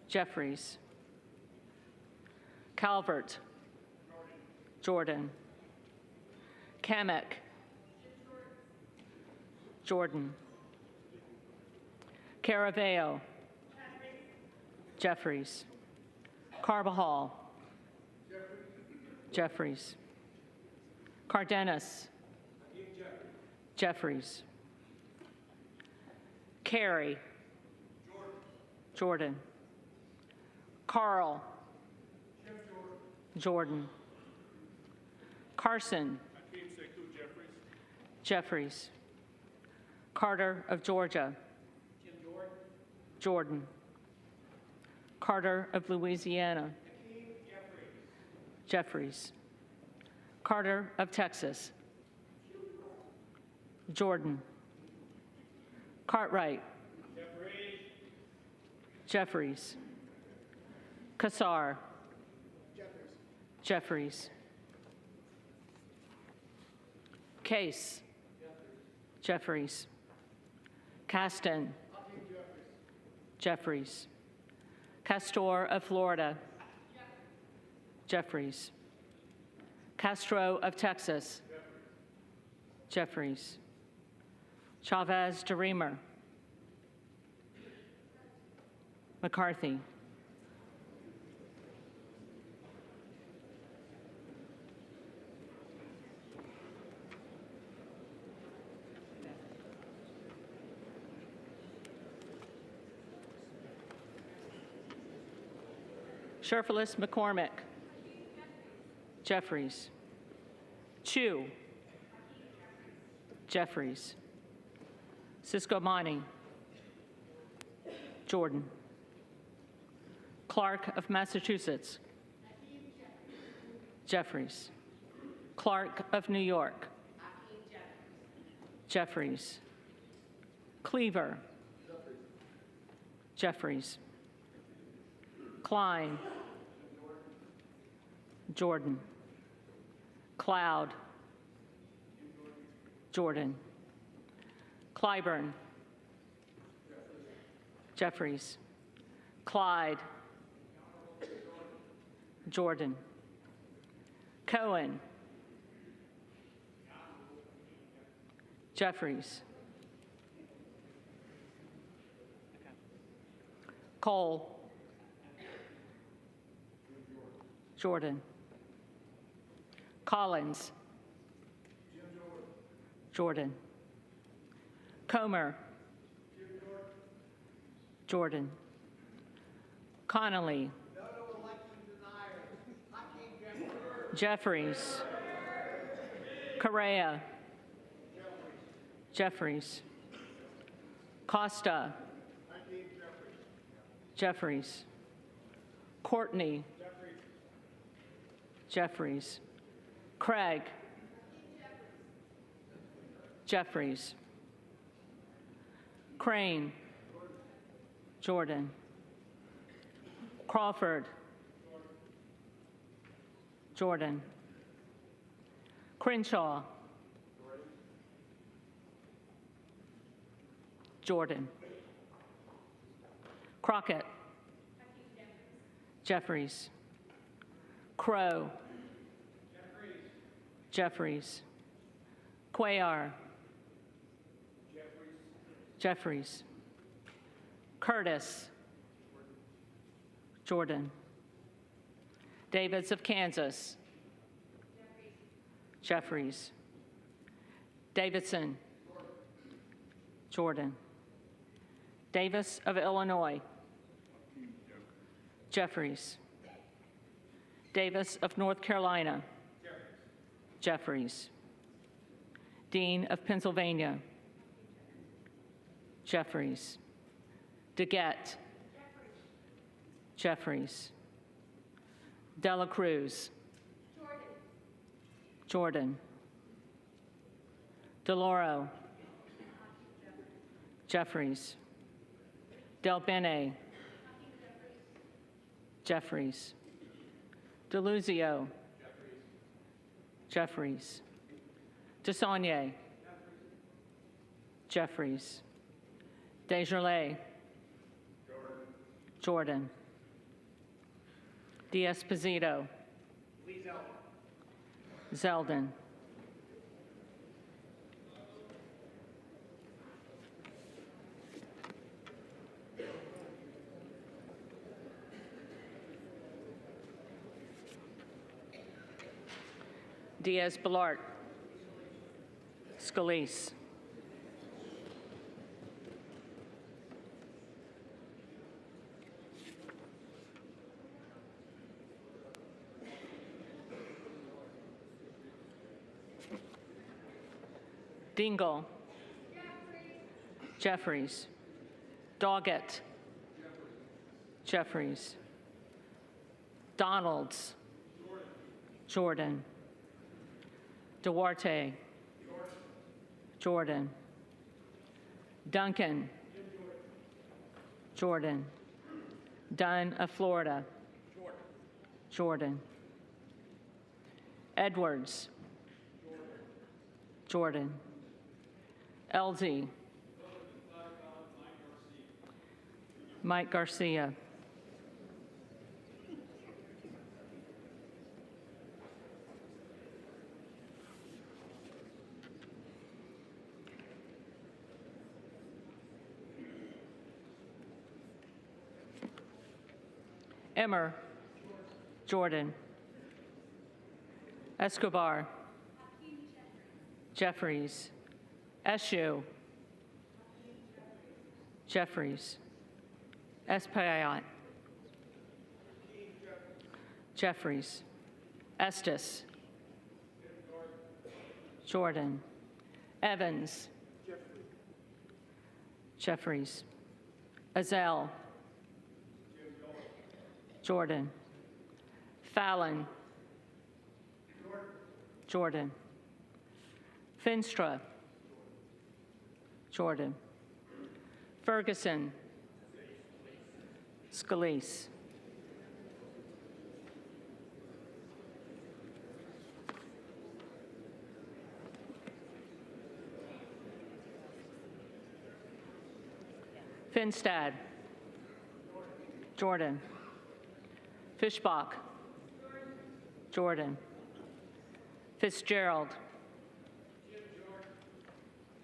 Jeffries. Calvert. Jordan. Kamek. Jordan. Caraveo. Jeffries. Carbajal. Jeffries. Cardenas. Jeffries. Carey. Jordan. Carl. Jordan. Carson. Jeffries. Carter of Georgia. Jordan. Carter of Louisiana. Jeffries. Carter of Texas. Jordan. Cartwright. Jeffries. Kassar. Jeffries. Case. Jeffries. Caston. Jeffries. Castor of Florida. Jeffries. Castro of Texas. Jeffries. Chavez de Reamer. McCarthy. Sherfilis McCormick. Jeffries. Chu. Jeffries. Cisco Mani. Jordan. Clark of Massachusetts. Jeffries. Clark of New York. Jeffries. Cleaver. Jeffries. Klein. Jordan. Cloud. Jordan. Clyburn. Jeffries. Clyde. Jordan. Cohen. Jeffries. Cole. Jordan. Collins. Jordan. Comer. Jordan. Connolly. Jeffries. Correa. Jeffries. Costa. Jeffries. Courtney. Jeffries. Craig. Jeffries. Crane. Jordan. Crawford. Jordan. Crenshaw. Jordan. Crockett. Jeffries. Crow. Jeffries. Cuellar. Jeffries. Curtis. Jordan. Davids of Kansas. Jeffries. Davidson. Jordan. Davis of Illinois. Jeffries. Davis of North Carolina. Jeffries. Dean of Pennsylvania. Jeffries. DeGette. Jeffries. Dela Cruz. Jordan. DeLauro. Jeffries. Del Bene. Jeffries. DeLuzio. Jeffries. DeSaulnier. Jeffries. Desjardins. Jordan. D'Esposito. Zeldin. Diaz-Balart. Scalise. Dingle. Jeffries. Doggett. Jeffries. Donalds. Jordan. Duarte. Jordan. Duncan. Jordan. Dunn of Florida. Jordan. Edwards. Jordan. LZ. Mike Garcia. Emmer. Jordan. Escobar. Jeffries. Eshu. Jeffries. Espaillat. Jeffries. Estes. Jordan. Evans. Jeffries. Azell. Jordan. Fallon. Jordan. Finstra. Jordan. Ferguson. Scalise. Finstad. Jordan. Fischbach. Jordan. Fitzgerald.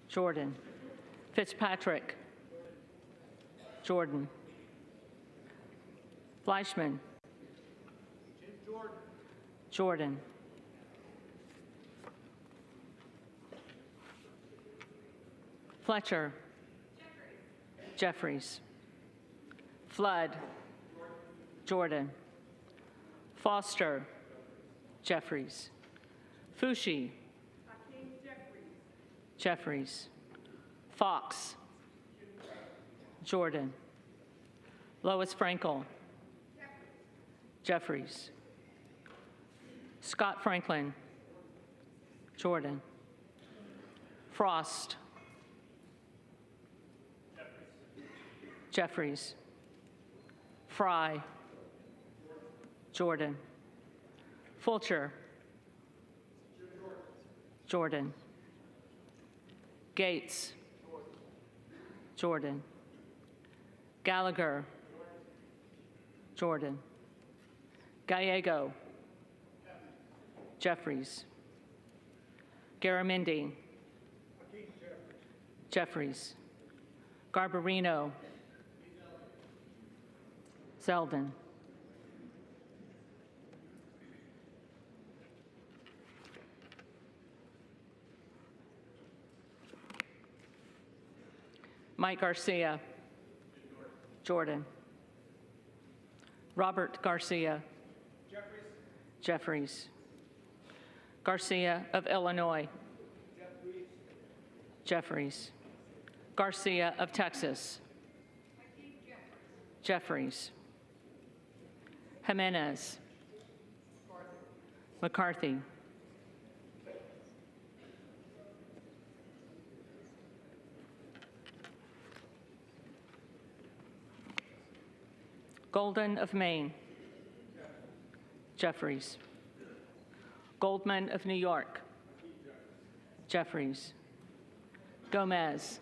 Jordan. Fitzpatrick. Jordan. Fleischman. Jordan. Fletcher. Jeffries. Flood. Jordan. Foster. Jeffries. Fushi. Jeffries. Fox. Jordan. Lois Frankel. Jeffries. Scott Franklin. Jordan. Frost. Jeffries. Fry. Jordan. Fulcher. Jordan. Gates. Jordan. Gallagher. Jordan. Gallego. Jeffries. Garamendi. Jeffries. Garbarino. Zeldin. Mike Garcia. Jordan. Robert Garcia. Jeffries. Garcia of Illinois. Jeffries. Garcia of Texas. Jeffries. Jimenez. McCarthy. Golden of Maine. Jeffries. Goldman of New York. Jeffries. Gomez.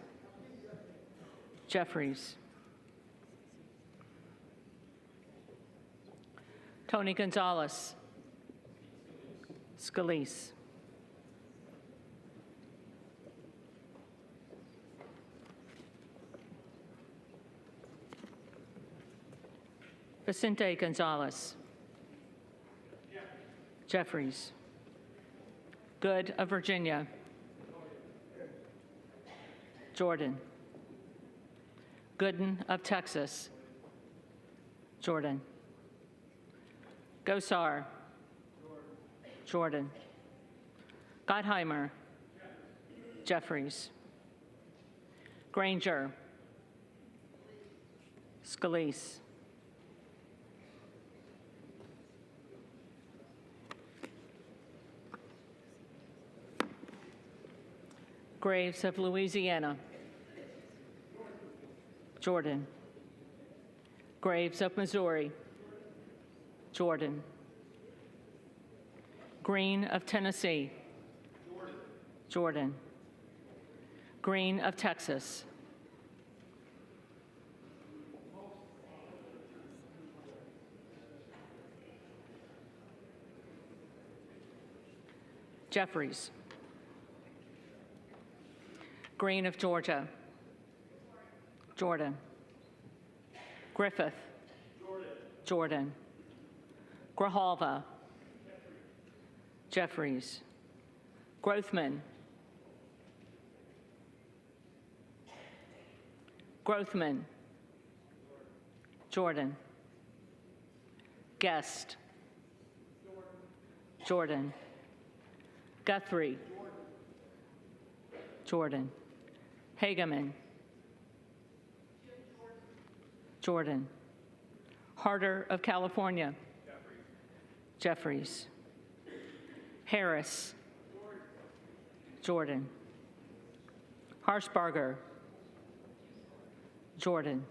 Jeffries. Tony Gonzalez. Scalise. Vicente Gonzalez. Jeffries. Good of Virginia. Jordan. Gooden of Texas. Jordan. Gosar. Jordan. Gottheimer. Jeffries. Granger. Scalise. Graves of Louisiana. Jordan. Graves of Missouri. Jordan. Green of Tennessee. Jordan. Green of Texas. Jeffries. Green of Georgia. Jordan. Griffith. Jordan. Grijalva. Jeffries. Grothman. Grothman. Jordan. Guest. Jordan. Guthrie. Jordan. Hageman. Jordan. Harder of California. Jeffries. Harris. Jordan. Harshbarger. Jordan.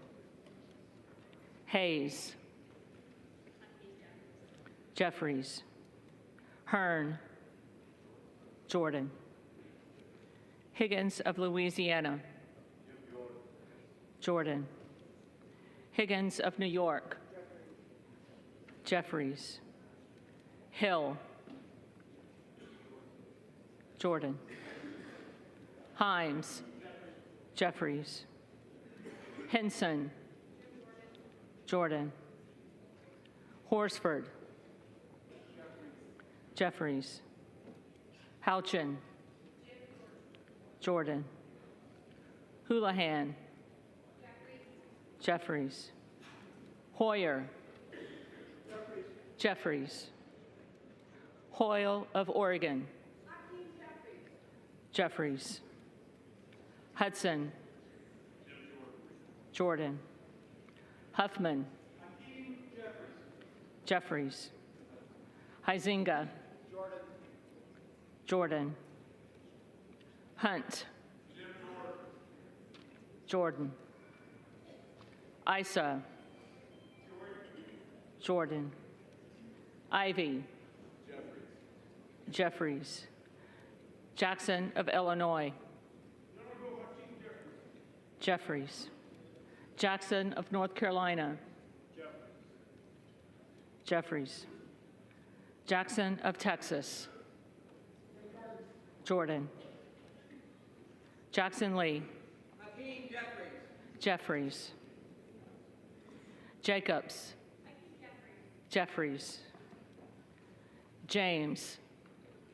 Hayes. Jeffries. Hearn. Jordan. Higgins of Louisiana. Jordan. Higgins of New York. Jeffries. Hill. Jordan. Himes. Jeffries. Henson. Jordan. Horsford. Jeffries. Houchin. Jordan. Houlihan. Jeffries. Hoyer. Jeffries. Hoyle of Oregon. Jeffries. Hudson. Jordan. Huffman. Jeffries. Huizinga. Jordan. Hunt. Jordan. Isa. Jordan. Ivy. Jeffries. Jackson of Illinois. Jeffries. Jackson of North Carolina. Jeffries. Jackson of Texas. Jordan. Jackson Lee. Hakeem Jeffries. Jeffries. Jacobs. Jeffries. James.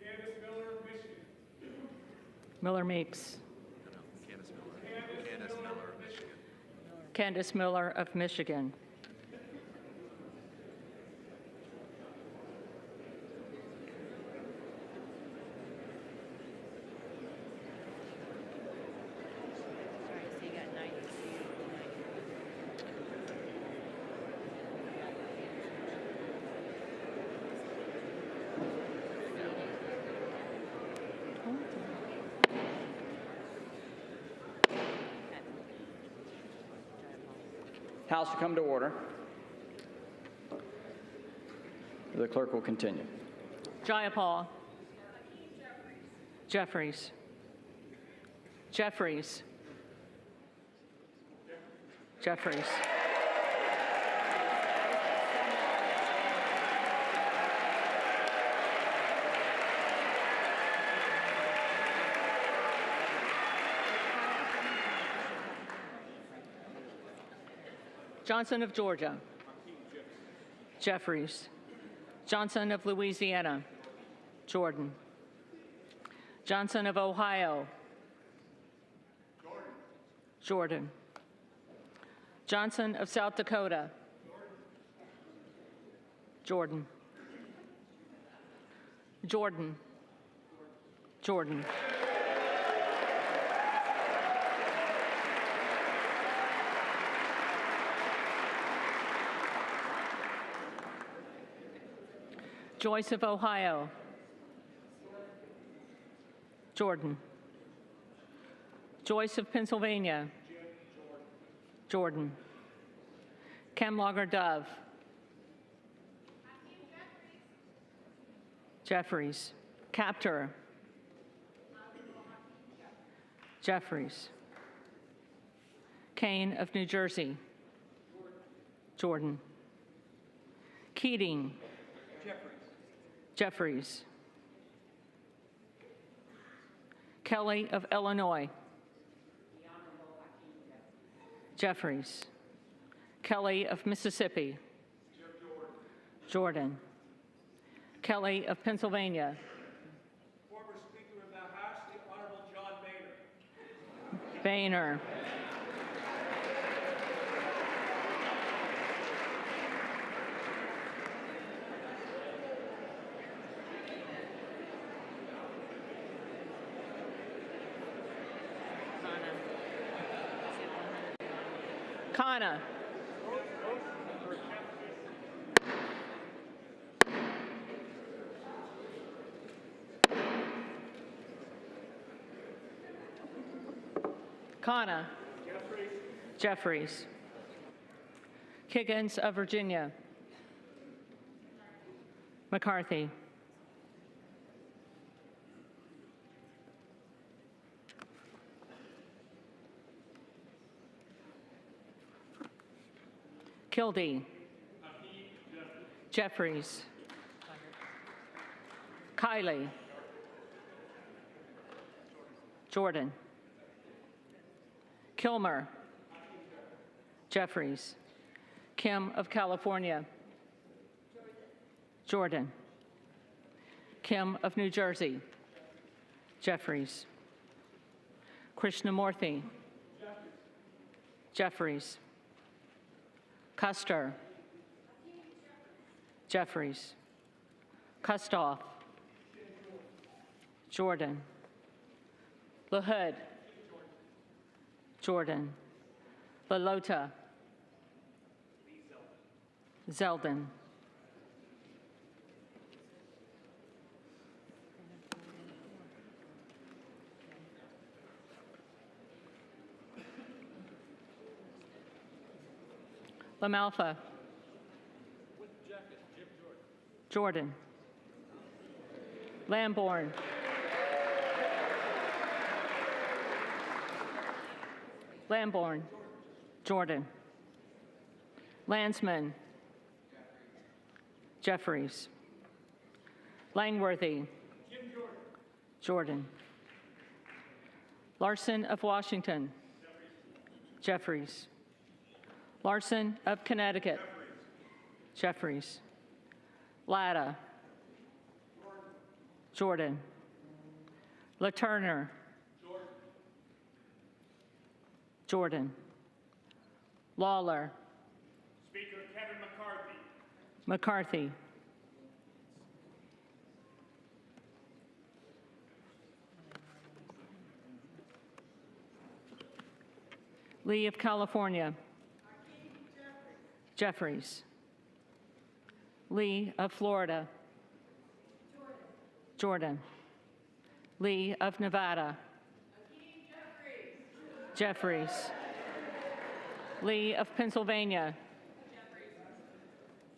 Candace Miller, Michigan. Miller Meeks. Candace Miller, Michigan. Candace Miller of Michigan. House will come to order. The clerk will continue. Jayapal. Jeffries. Jeffries. Jeffries. Johnson of Georgia. Jeffries. Johnson of Louisiana. Jordan. Johnson of Ohio. Jordan. Johnson of South Dakota. Jordan. Jordan. Jordan. Joyce of Ohio. Jordan. Joyce of Pennsylvania. Jordan. Kemlager Dove. Jeffries. Captor. Jeffries. Kane of New Jersey. Jordan. Keating. Jeffries. Kelly of Illinois. Jeffries. Kelly of Mississippi. Jordan. Kelly of Pennsylvania. Former Speaker of the House, the Honorable John Boehner. Boehner. Kana. Kana. Jeffries. Higgins of Virginia. McCarthy. Kildee. Jeffries. Kiley. Jordan. Kilmer. Jeffries. Kim of California. Jordan. Kim of New Jersey. Jeffries. Krishnamurthy. Jeffries. Custer. Jeffries. Kustoff. Jordan. LaHood. Jordan. LaLota. Zeldin. LaMalfa. Jordan. Lamborn. Lamborn. Jordan. Landsman. Jeffries. Langworthy. Jordan. Larson of Washington. Jeffries. Larson of Connecticut. Jeffries. Latta. Jordan. LaTurner. Jordan. Lawler. Speaker Kevin McCarthy. McCarthy. Lee of California. Jeffries. Lee of Florida. Jordan. Lee of Nevada. Jeffries. Lee of Pennsylvania.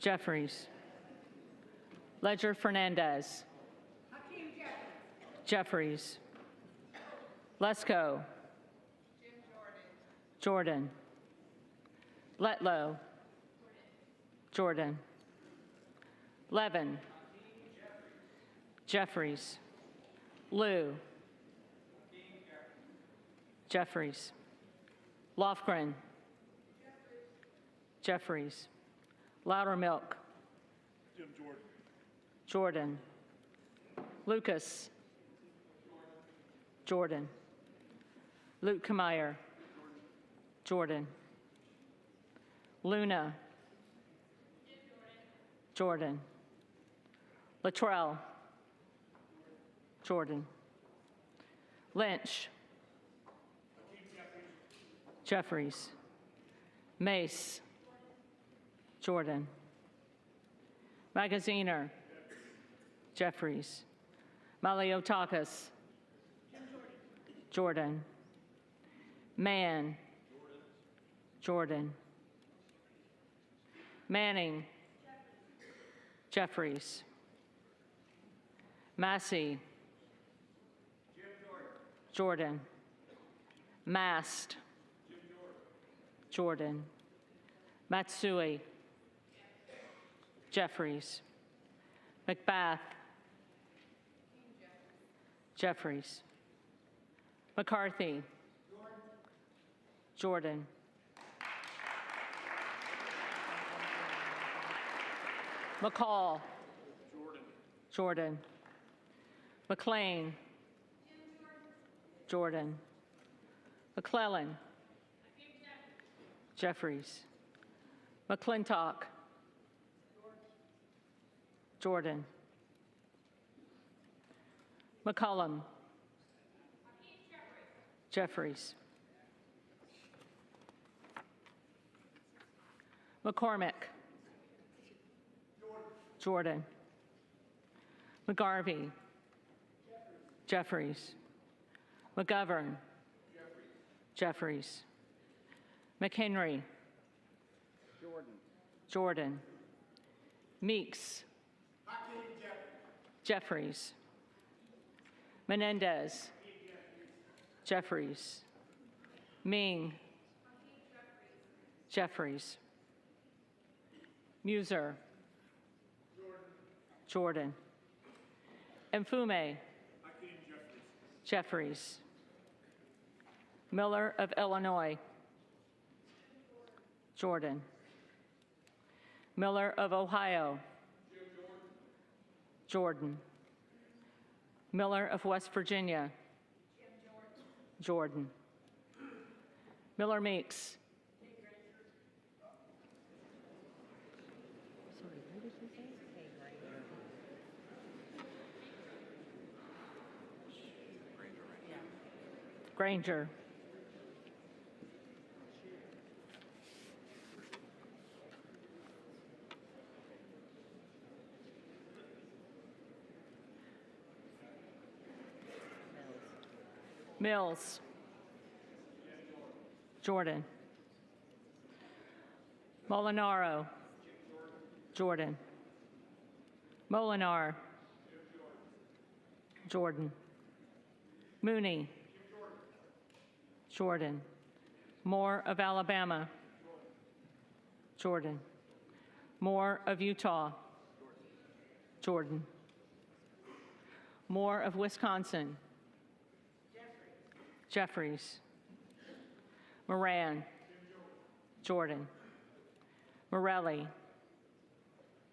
Jeffries. Ledger Fernandez. Jeffries. Lesko. Jordan. Letlow. Jordan. Levin. Jeffries. Liu. Jeffries. Lofgren. Jeffries. Loudermilk. Jim Jordan. Jordan. Lucas. Jordan. Luke Kameyer. Jordan. Luna. Jordan. Luttrell. Jordan. Lynch. Jeffries. Mace. Jordan. Magaziner. Jeffries. Maliotakis. Jordan. Mann. Jordan. Manning. Jeffries. Massey. Jordan. Mast. Jordan. Matsui. Jeffries. McBath. Jeffries. McCarthy. Jordan. McCall. Jordan. McLean. Jordan. McClellan. Jeffries. McClintock. Jordan. McCollum. Jeffries. McCormick. Jordan. McGarvey. Jeffries. McGovern. Jeffries. McHenry. Jordan. Meeks. Jeffries. Menendez. Jeffries. Ming. Jeffries. Muser. Jordan. Mfume. Jeffries. Miller of Illinois. Jordan. Miller of Ohio. Jordan. Miller of West Virginia. Jordan. Miller Meeks. Granger. Mills. Jordan. Molinaro. Jordan. Molinar. Jordan. Mooney. Jordan. Moore of Alabama. Jordan. Moore of Utah. Jordan. Moore of Wisconsin. Jeffries. Moran. Jordan. Morelli.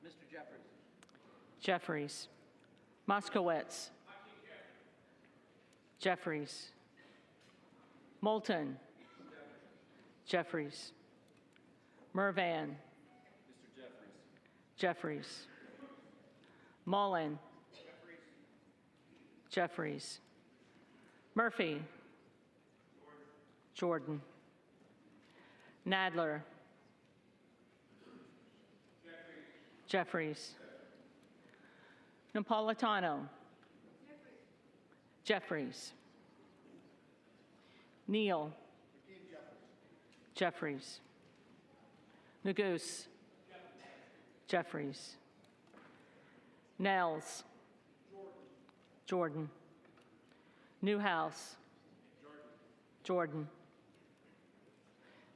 Mr. Jeffries. Jeffries. Moskowitz. Jeffries. Moulton. Jeffries. Mervan. Mr. Jeffries. Jeffries. Mullen. Jeffries. Murphy. Jordan. Nadler. Jeffries. Napolitano. Jeffries. Neal. Jeffries. Nagoose. Jeffries. Nels. Jordan. Newhouse. Jordan.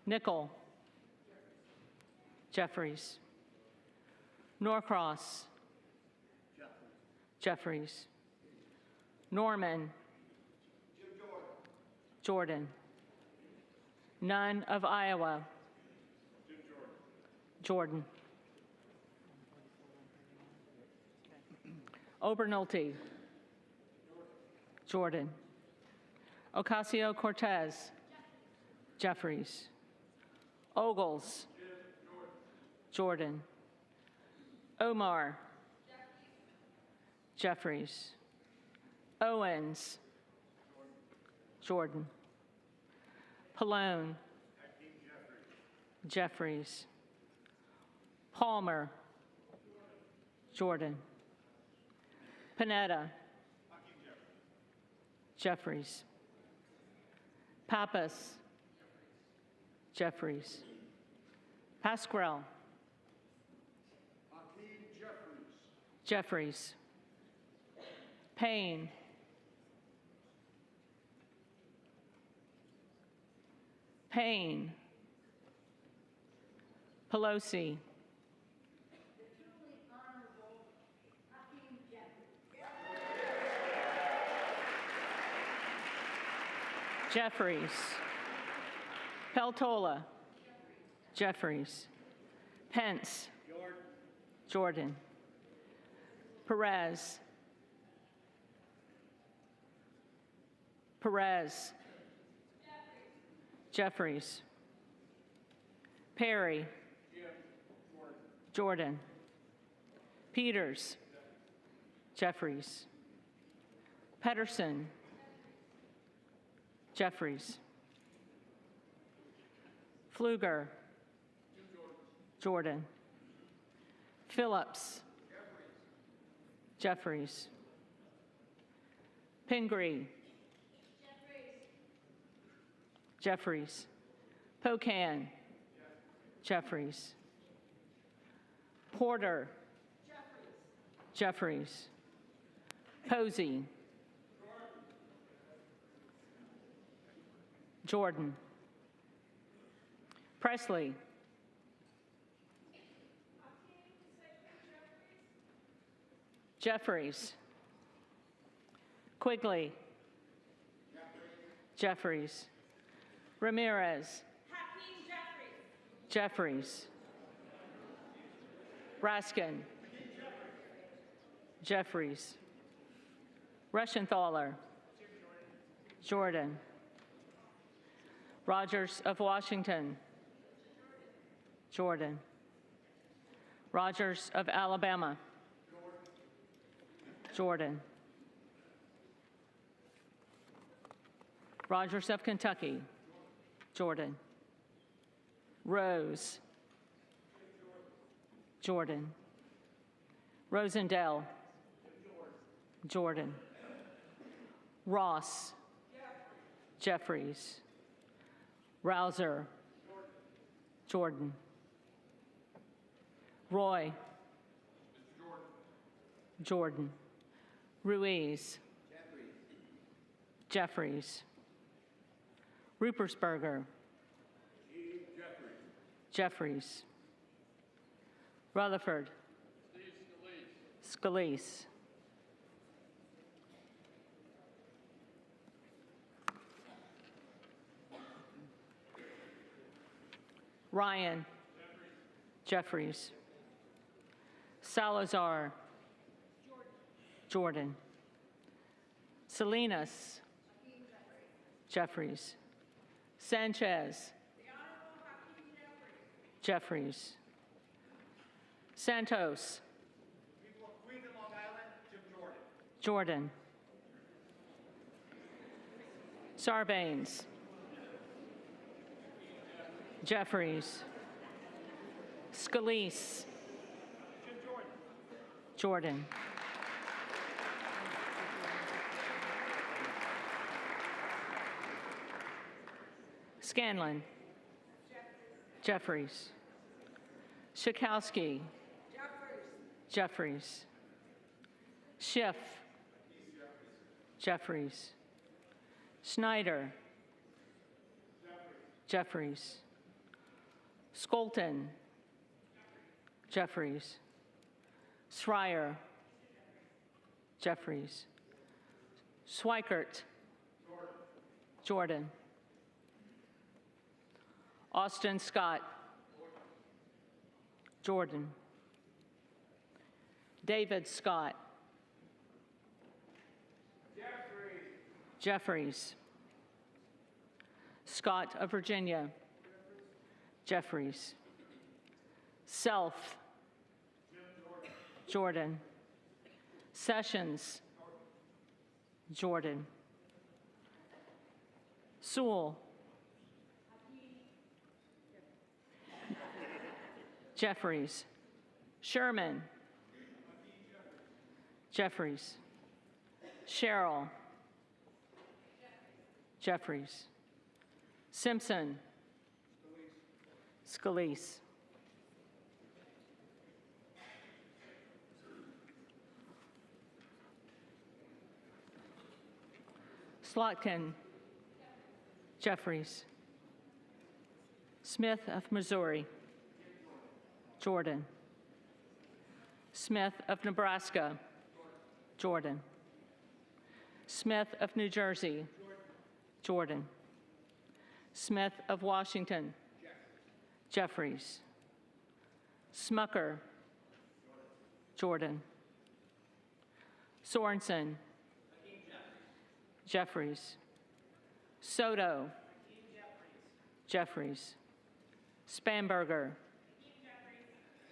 Nickel. Jeffries. Norcross. Jeffries. Norman. Jordan. Nunn of Iowa. Jordan. Obernolte. Jordan. Ocasio-Cortez. Jeffries. Ogles. Jordan. Omar. Jeffries. Owens. Jordan. Pallone. Jeffries. Palmer. Jordan. Panetta. Jeffries. Pappas. Jeffries. Pasquarel. Hakeem Jeffries. Jeffries. Payne. Payne. Pelosi. Jeffries. Peltola. Jeffries. Pence. Jordan. Perez. Perez. Jeffries. Perry. Jordan. Peters. Jeffries. Pedersen. Jeffries. Pfluger. Jordan. Phillips. Jeffries. Pingree. Jeffries. Pocan. Jeffries. Porter. Jeffries. Posey. Jordan. Presley. Jeffries. Quigley. Jeffries. Ramirez. Hakeem Jeffries. Jeffries. Raskin. Jeffries. Reschenthaler. Jordan. Rogers of Washington. Jordan. Rogers of Alabama. Jordan. Rogers of Kentucky. Jordan. Rose. Jordan. Rosendale. Jordan. Ross. Jeffries. Rouser. Jordan. Roy. Jordan. Ruiz. Jeffries. Rupersberger. Jeffries. Rutherford. Scalise. Ryan. Jeffries. Salazar. Jordan. Salinas. Jeffries. Sanchez. Jeffries. Santos. Jordan. Sarbanes. Jeffries. Scalise. Jordan. Scanlon. Jeffries. Schakowsky. Jeffries. Schiff. Jeffries. Schneider. Jeffries. Skolton. Jeffries. Schreier. Jeffries. Schweikert. Jordan. Austin Scott. Jordan. David Scott. Jeffries. Scott of Virginia. Jeffries. Self. Jordan. Sessions. Jordan. Sewell. Jeffries. Sherman. Jeffries. Sherrill. Jeffries. Simpson. Scalise. Slotkin. Jeffries. Smith of Missouri. Jordan. Smith of Nebraska. Jordan. Smith of New Jersey. Jordan. Smith of Washington. Jeffries. Smucker. Jordan. Sorensen. Jeffries. Soto. Jeffries. Spanberger.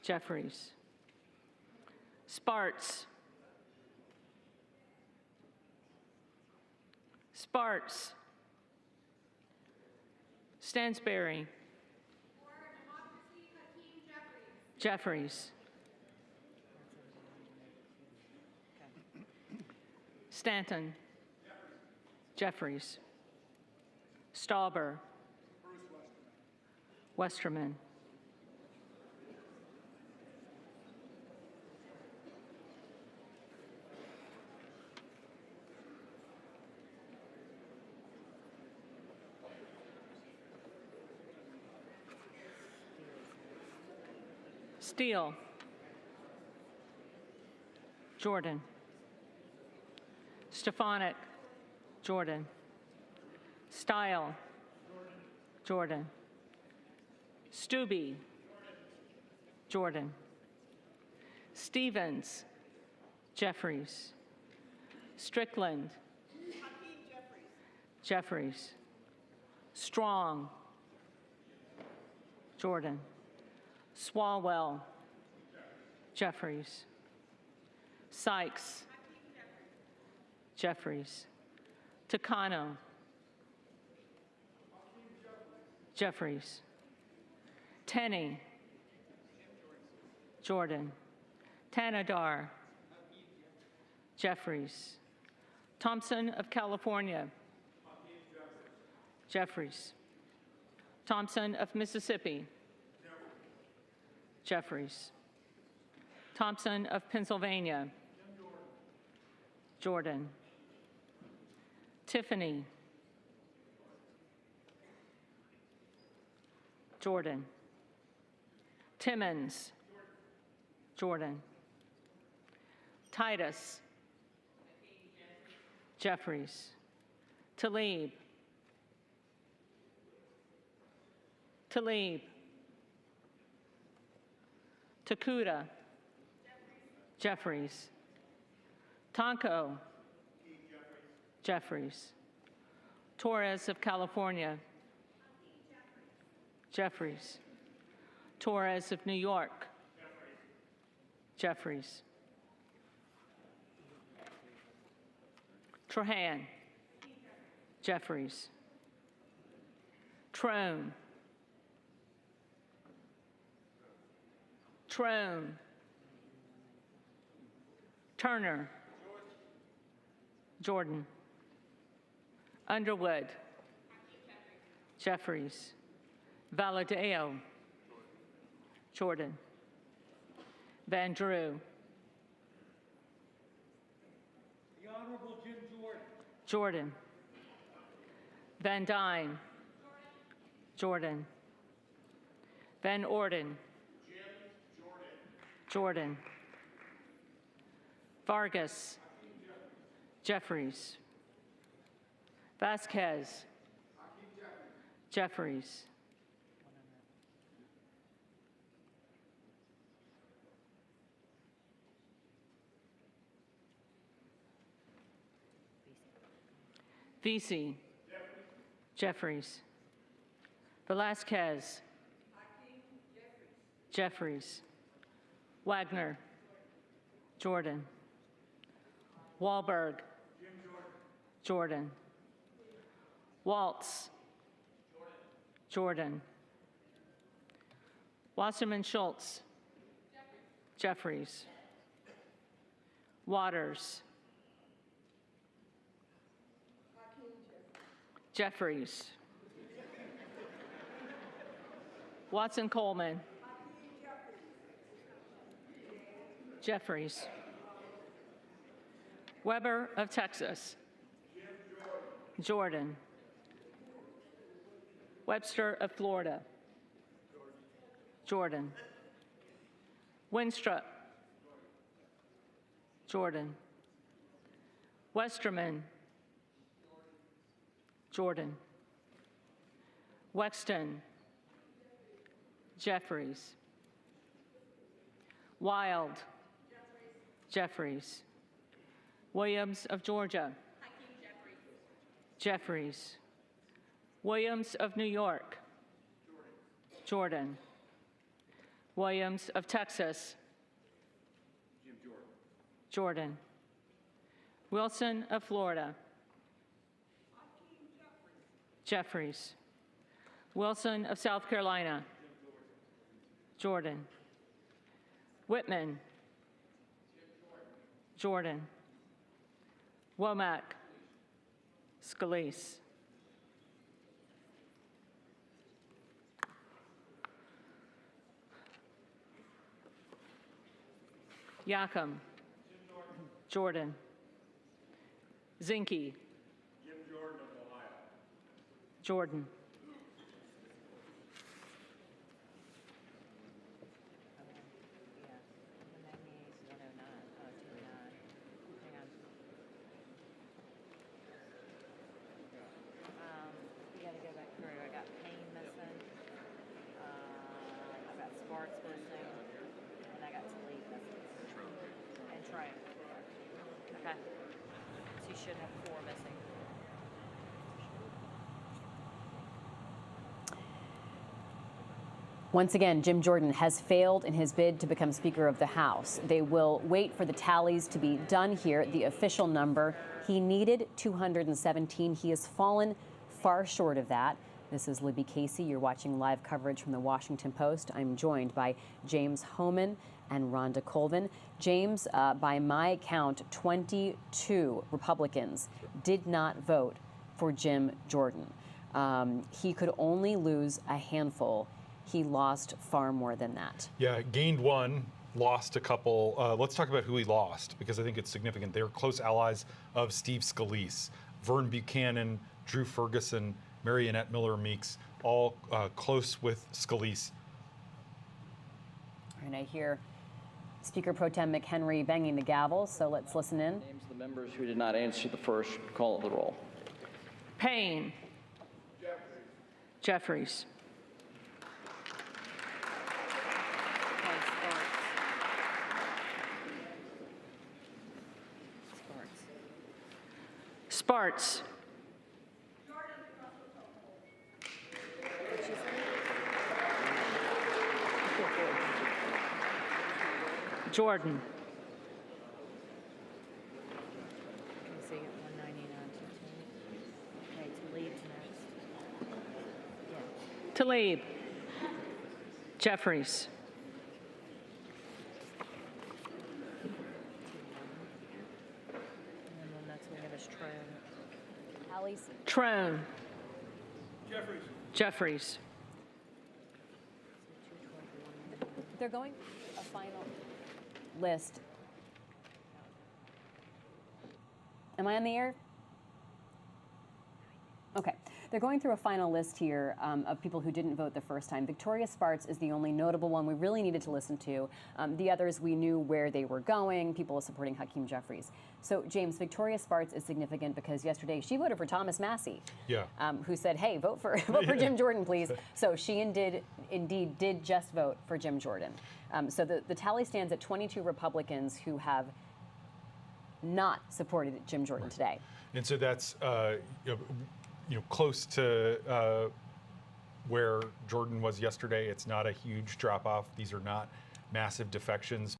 Jeffries. Sparts. Sparts. Stansberry. For democracy, Hakeem Jeffries. Jeffries. Stanton. Jeffries. Stauber. Westerman. Steele. Jordan. Stefanik. Jordan. Style. Jordan. Stubbe. Jordan. Stevens. Jeffries. Strickland. Jeffries. Strong. Jordan. Swalwell. Jeffries. Sykes. Jeffries. Takano. Jeffries. Tenney. Jordan. Tanadar. Jeffries. Thompson of California. Jeffries. Thompson of Mississippi. Jeffries. Thompson of Pennsylvania. Jordan. Tiffany. Jordan. Timmons. Jordan. Titus. Jeffries. Tlaib. Tlaib. Takuda. Jeffries. Tonko. Jeffries. Torres of California. Jeffries. Torres of New York. Jeffries. Trahan. Jeffries. Trone. Trone. Turner. Jordan. Underwood. Jeffries. Valadeo. Jordan. Van Drew. The Honorable Jim Jordan. Jordan. Van Dyne. Jordan. Van Orden. Jim Jordan. Jordan. Vargas. Jeffries. Vasquez. Jeffries. Vesey. Jeffries. Velasquez. Jeffries. Wagner. Jordan. Wahlberg. Jordan. Waltz. Jordan. Wasserman Schultz. Jeffries. Waters. Jeffries. Watson Coleman. Jeffries. Weber of Texas. Jordan. Webster of Florida. Jordan. Winstrup. Jordan. Westerman. Jordan. Wexton. Jeffries. Wild. Jeffries. Williams of Georgia. Jeffries. Williams of New York. Jordan. Williams of Texas. Jim Jordan. Jordan. Wilson of Florida. Jeffries. Wilson of South Carolina. Jordan. Whitman. Jordan. Womack. Scalise. Yakum. Jordan. Zinke. Jim Jordan of Ohio. Jordan. Once again, Jim Jordan has failed in his bid to become Speaker of the House. They will wait for the tallies to be done here. The official number, he needed 217. He has fallen far short of that. This is Libby Casey. You're watching live coverage from the Washington Post. I'm joined by James Homan and Rhonda Colvin. James, by my count, 22 Republicans did not vote for Jim Jordan. He could only lose a handful. He lost far more than that. Yeah, gained one, lost a couple. Let's talk about who he lost, because I think it's significant. They were close allies of Steve Scalise, Vern Buchanan, Drew Ferguson, Marionette Miller Meeks, all close with Scalise. And I hear Speaker Pro Tem McHenry banging the gavel, so let's listen in. Names of the members who did not answer the first call of the roll. Payne. Jeffries. Sparts. Jordan. Tlaib. Jeffries. Trone. Jeffries. They're going a final list. Am I on the air? Okay. They're going through a final list here of people who didn't vote the first time. Victoria Spartz is the only notable one we really needed to listen to. The others, we knew where they were going, people supporting Hakeem Jeffries. So, James, Victoria Spartz is significant because yesterday she voted for Thomas Massey, who said, hey, vote for Jim Jordan, please. So she indeed did just vote for Jim Jordan. So the tally stands at 22 Republicans who have not supported Jim Jordan today. And so that's close to where Jordan was yesterday. It's not a huge drop off. These are not massive defections.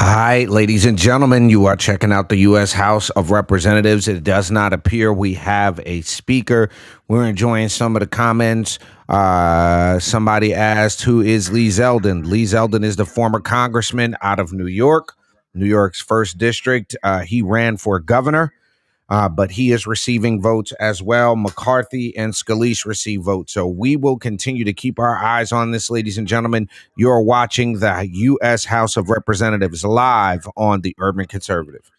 Hi, ladies and gentlemen, you are checking out the U.S. House of Representatives. It does not appear we have a speaker. We're enjoying some of the comments. Somebody asked, who is Lee Zeldin? Lee Zeldin is the former congressman out of New York, New York's 1st district. He ran for governor, but he is receiving votes as well. McCarthy and Scalise receive votes. So we will continue to keep our eyes on this, ladies and gentlemen. You're watching the U.S. House of Representatives live on the Urban Conservative.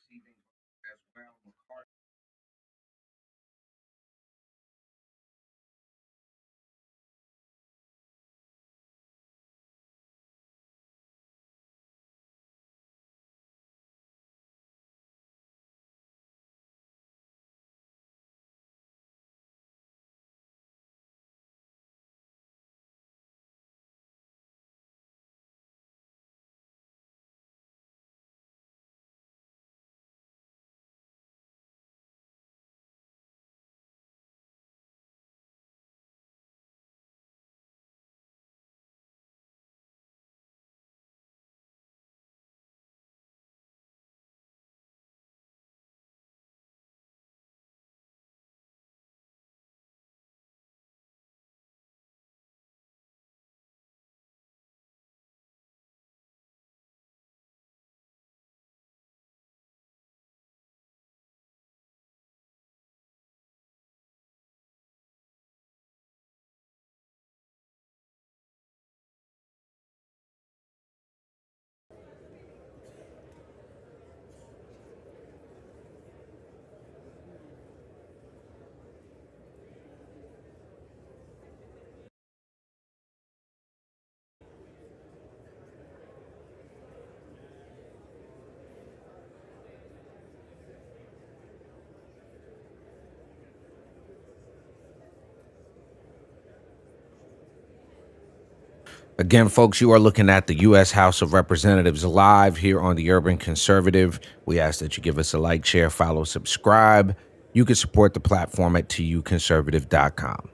Again, folks, you are looking at the U.S. House of Representatives live here on the Urban Conservative. We ask that you give us a like, share, follow, subscribe. You can support the platform at tuconservative.com.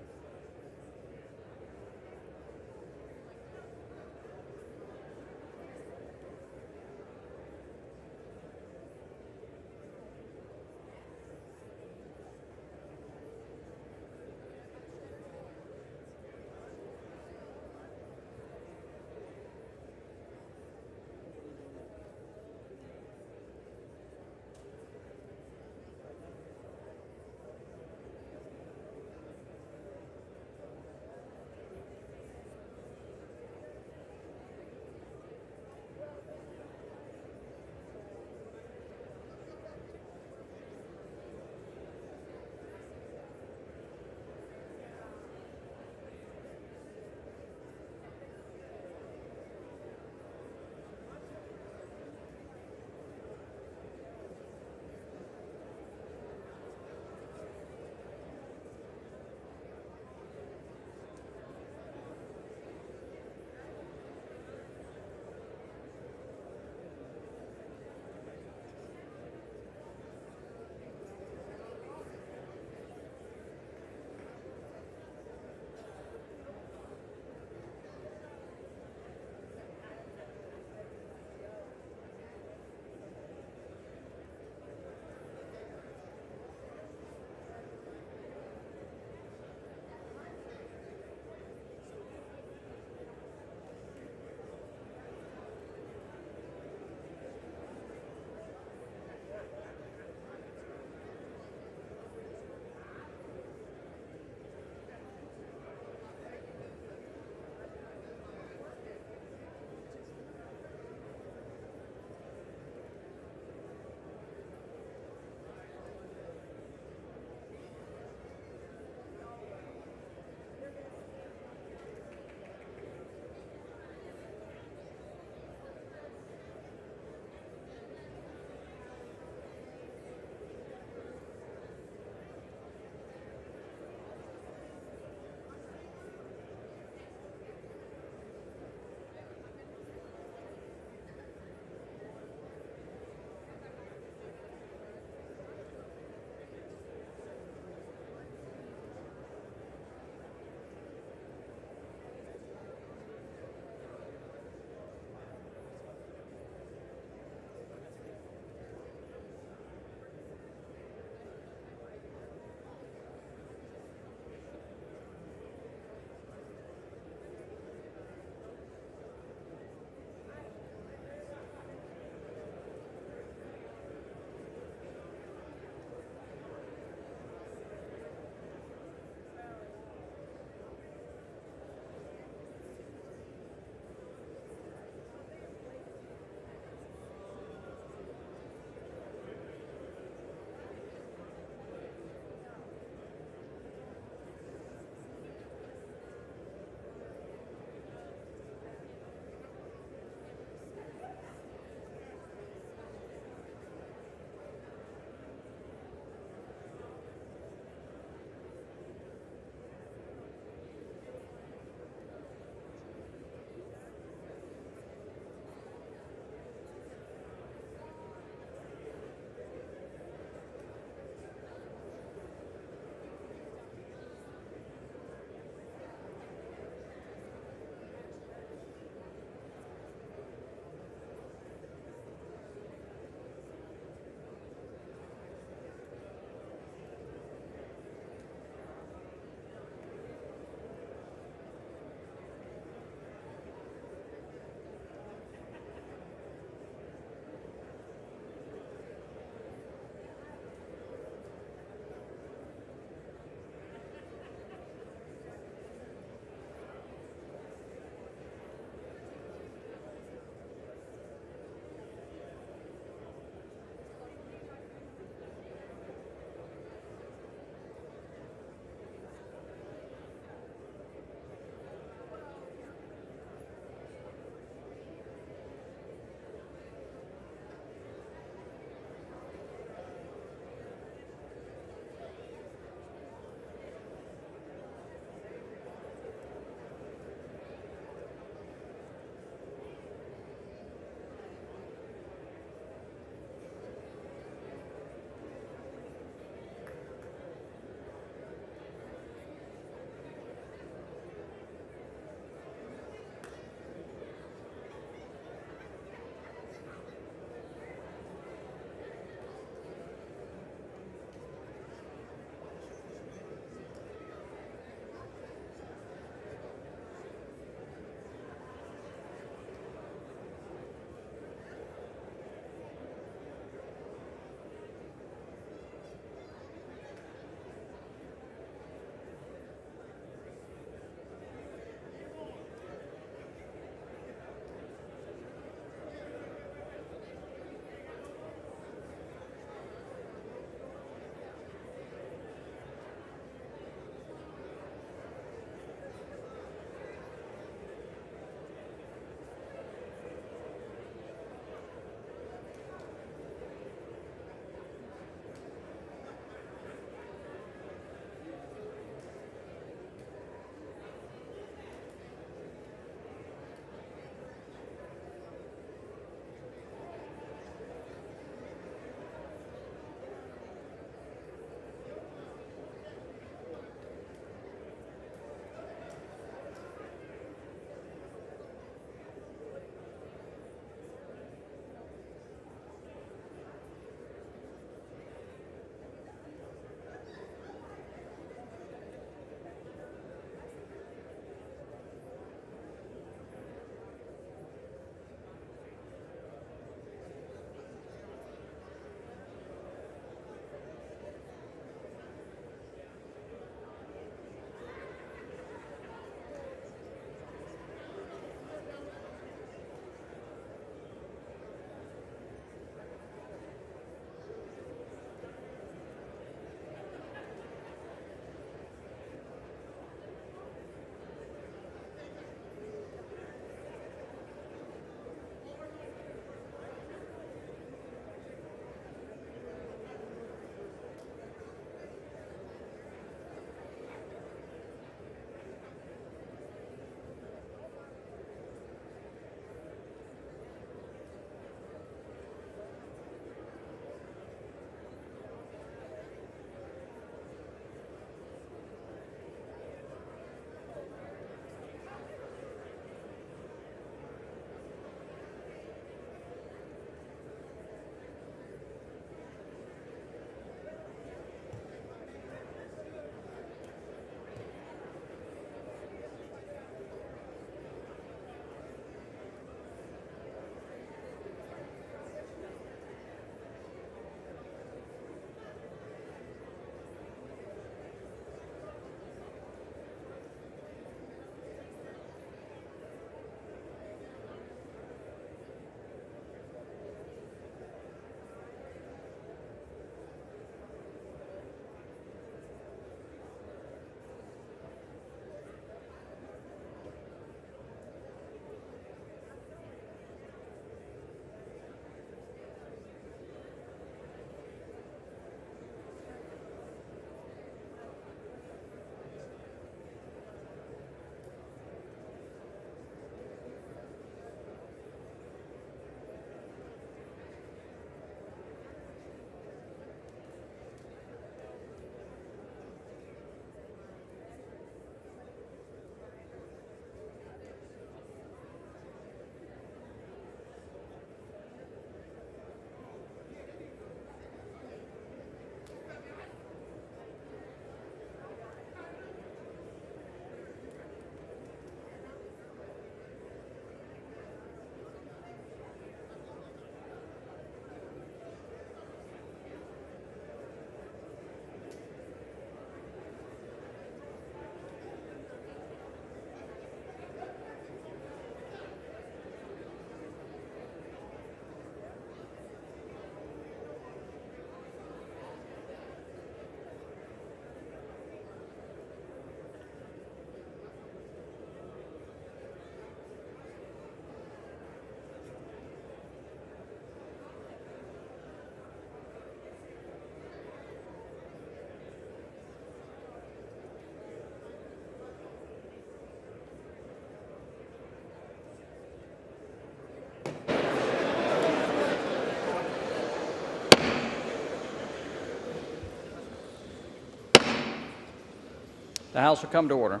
The House will come to order.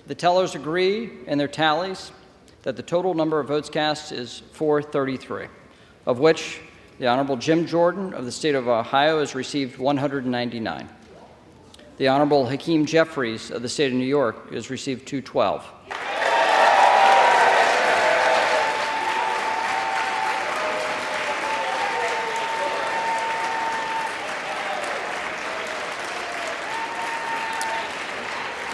The tellers agree in their tallies that the total number of votes cast is 433, of which the Honorable Jim Jordan of the state of Ohio has received 199. The Honorable Hakeem Jeffries of the state of New York has received 212.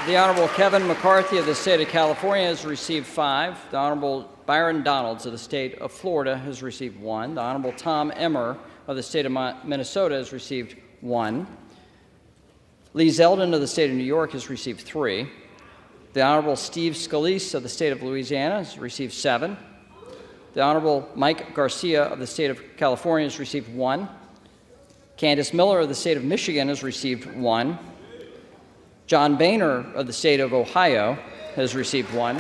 The Honorable Kevin McCarthy of the state of California has received 5. The Honorable Byron Donalds of the state of Florida has received 1. The Honorable Tom Emmer of the state of Minnesota has received 1. Lee Zeldin of the state of New York has received 3. The Honorable Steve Scalise of the state of Louisiana has received 7. The Honorable Mike Garcia of the state of California has received 1. Candace Miller of the state of Michigan has received 1. John Boehner of the state of Ohio has received 1.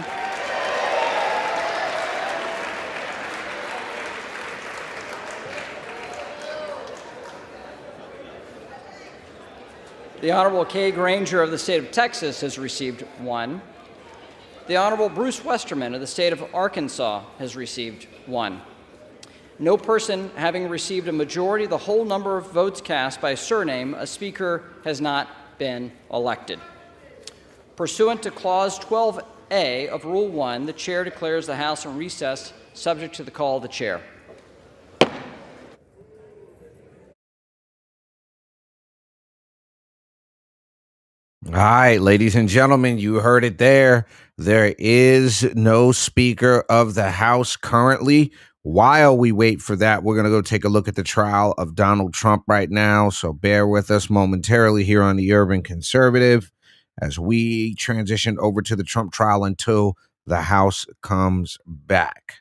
The Honorable Kay Granger of the state of Texas has received 1. The Honorable Bruce Westerman of the state of Arkansas has received 1. No person having received a majority of the whole number of votes cast by surname, a speaker has not been elected. Pursuant to Clause 12A of Rule 1, the chair declares the House in recess, subject to the call of the chair. All right, ladies and gentlemen, you heard it there. There is no Speaker of the House currently. While we wait for that, we're going to go take a look at the trial of Donald Trump right now. So bear with us momentarily here on the Urban Conservative as we transition over to the Trump trial until the House comes back.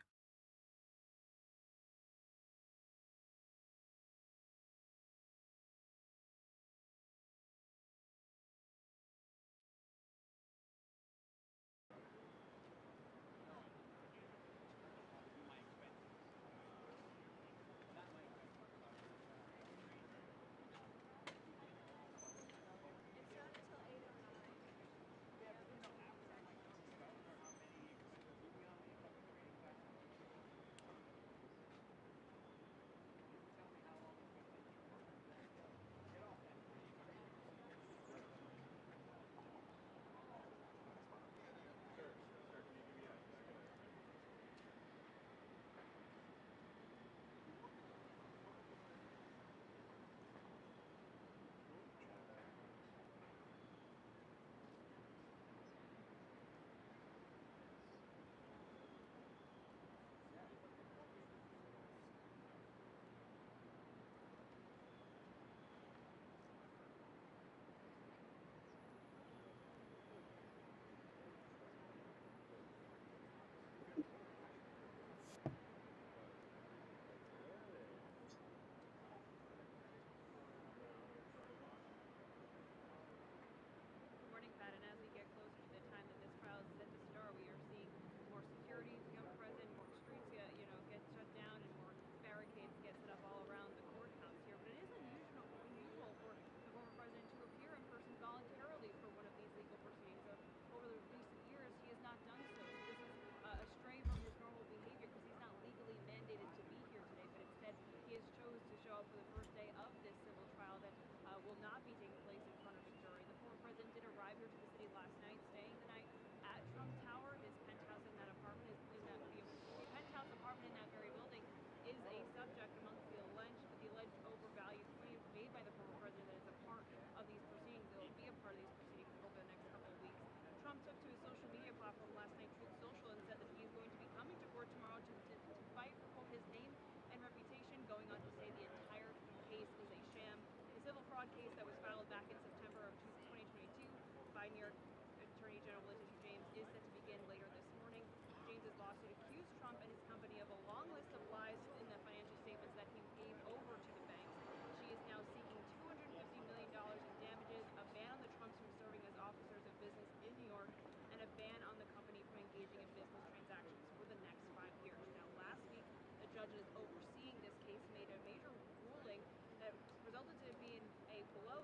judges overseeing this case made a major ruling that resulted in being a blow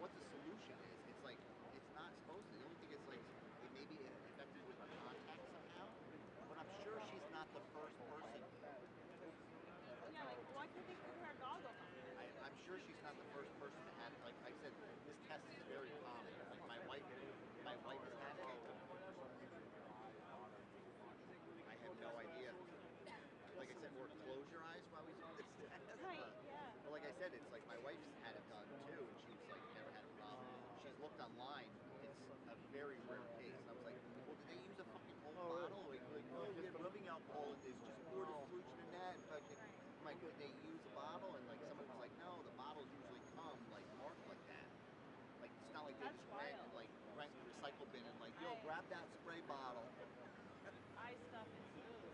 what the solution is. It's like, it's not supposed to. The only thing is like, it may be affected with contact somehow, but I'm sure she's not the first person. Yeah, like, why can't they put her goggles on? I'm sure she's not the first person to have it. Like I said, this test is very common. Like my wife has had it. I have no idea. Like I said, or close your eyes while we do this test. Right, yeah. But like I said, it's like my wife's had it done too, and she's like never had a problem. She's looked online. It's a very rare case. I was like, well, did they use a fucking old bottle? Like, no, we had rubbing alcohol in this. Just pour the solution in that. And fucking, I'm like, did they use a bottle? And like someone was like, no, the bottles usually come like marked like that. Like it's not like they just went and like went to the recycle bin and like, yo, grab that spray bottle. Eye stuff is smooth.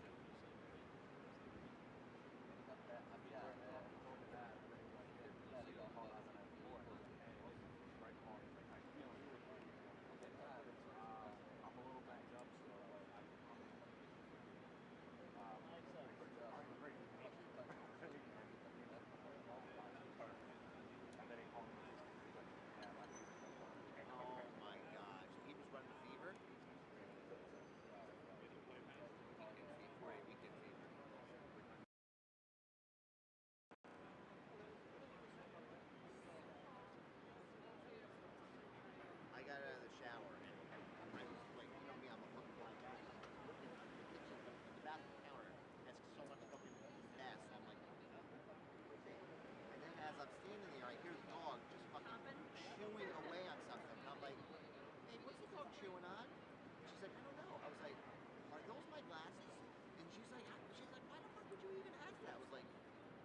I'm a little banged up, so Oh my gosh, he was running fever. Weekend fever. I got out of the shower and I was like, you know me, I'm a fucking blind guy. I'm looking at the kitchen, the bathroom counter has so much fucking mess. I'm like, and then as I'm standing there, I hear the dog just fucking chewing away on something. And I'm like, hey, what's the dog chewing on? She's like, I don't know. I was like, are those my glasses? And she's like, why the fuck would you even ask that? I was like,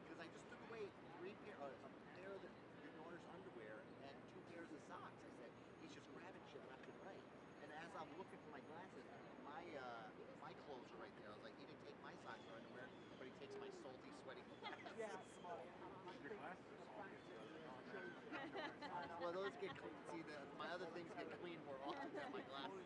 because I just took away a pair of your daughter's underwear and 2 pairs of socks. I said, he's just grabbing shit left and right. And as I'm looking for my glasses, my clothes are right there. I was like, he didn't take my socks or underwear, but he takes my salty, sweaty glasses. your glasses are salty. Well, those get clean. See, my other things get cleaned more often than my glasses.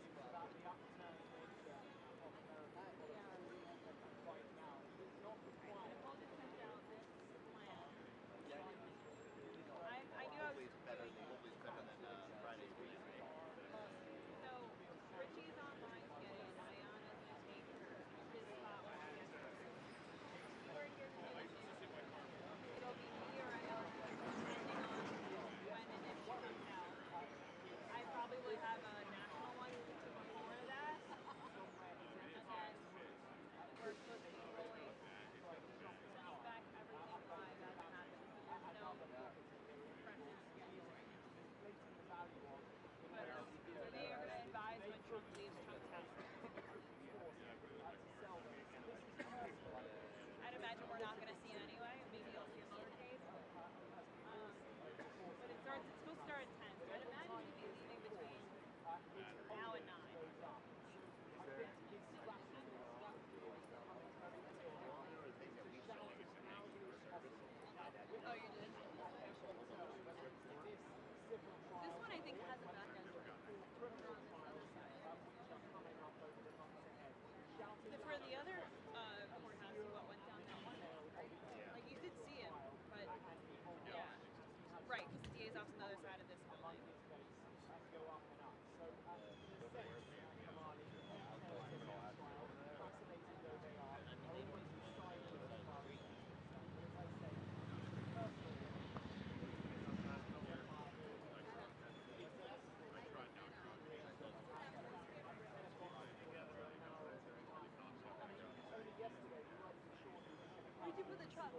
Hopefully it's better than Friday's meeting, right? So, Richie's online to get in. Ayana's going to take his spot when she gets her. You are here today. It'll be me or Ayana, depending on when and if she comes out. I probably have a national one before that. And then we're supposed to be rolling feedback, everything live as it happens. There's no precedent schedule right now. But they are going to advise when Trump leaves Trump's house. I'd imagine we're not going to see it anyway. Maybe you'll see a motorcade. But it's supposed to start at 10. So I'd imagine we'd be leaving between now and 9. Oh, you did? This one I think has a back end. For the other courthouse, what went down that one? Like, you did see him, but yeah. Right, because the DA's office on the other side of this building. Where'd you put the truck?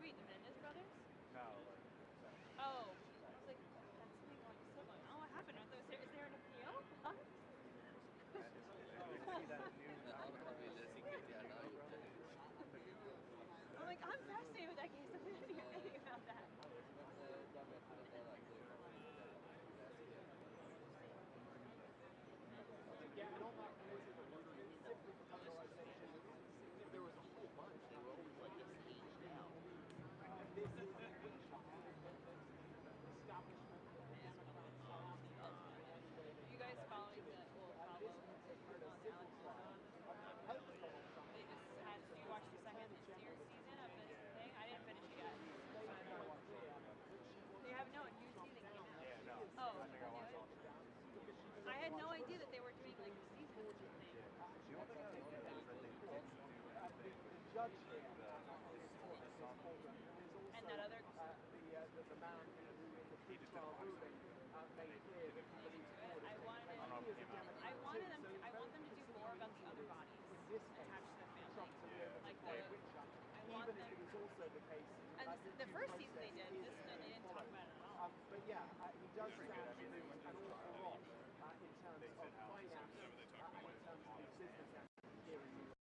Wait, the Menendez brothers? No. Oh, I was like, that's something like someone. Oh, what happened? Is there an appeal? Huh? judge here on this case. There's also And that other the man who in the pre-trial ruling made clear that he believes Ford I wanted, he is a Democrat I wanted them. too, so I want them to do more about the other bodies in this case, attached to the family, Trump to win like by the. a witch hunt, I want even them. if it is also the case. And that the due first season process they did. is This no, they didn't talk about it at all. But yeah, he does sound to me an awful lot in terms of finance and in terms of his business here in New York.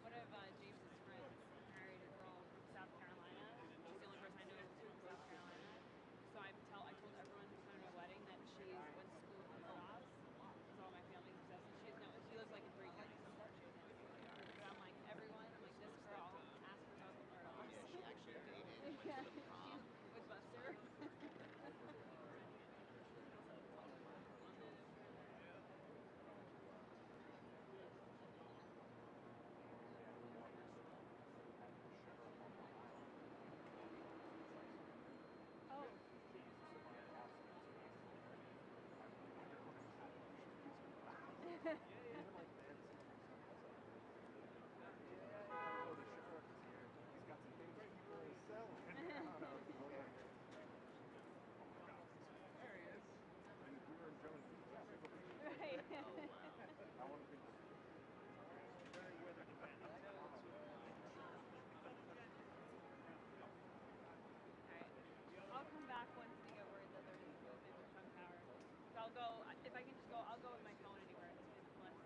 One of James's friends married a girl from South Carolina. She's the only person I know from South Carolina. So I told everyone who's coming to my wedding that she went to school with the Murdochs. Because all my family possesses. She lives like in 3 counties. But I'm like, everyone, I'm like, this girl asked her about the Murdochs. She actually dated and went Yeah, to the prom. she's with Buster. Oh. Right. I'll come back once we get word that there's movement for Trump Tower. So I'll go, if I can just go, I'll go with my phone anywhere. It's less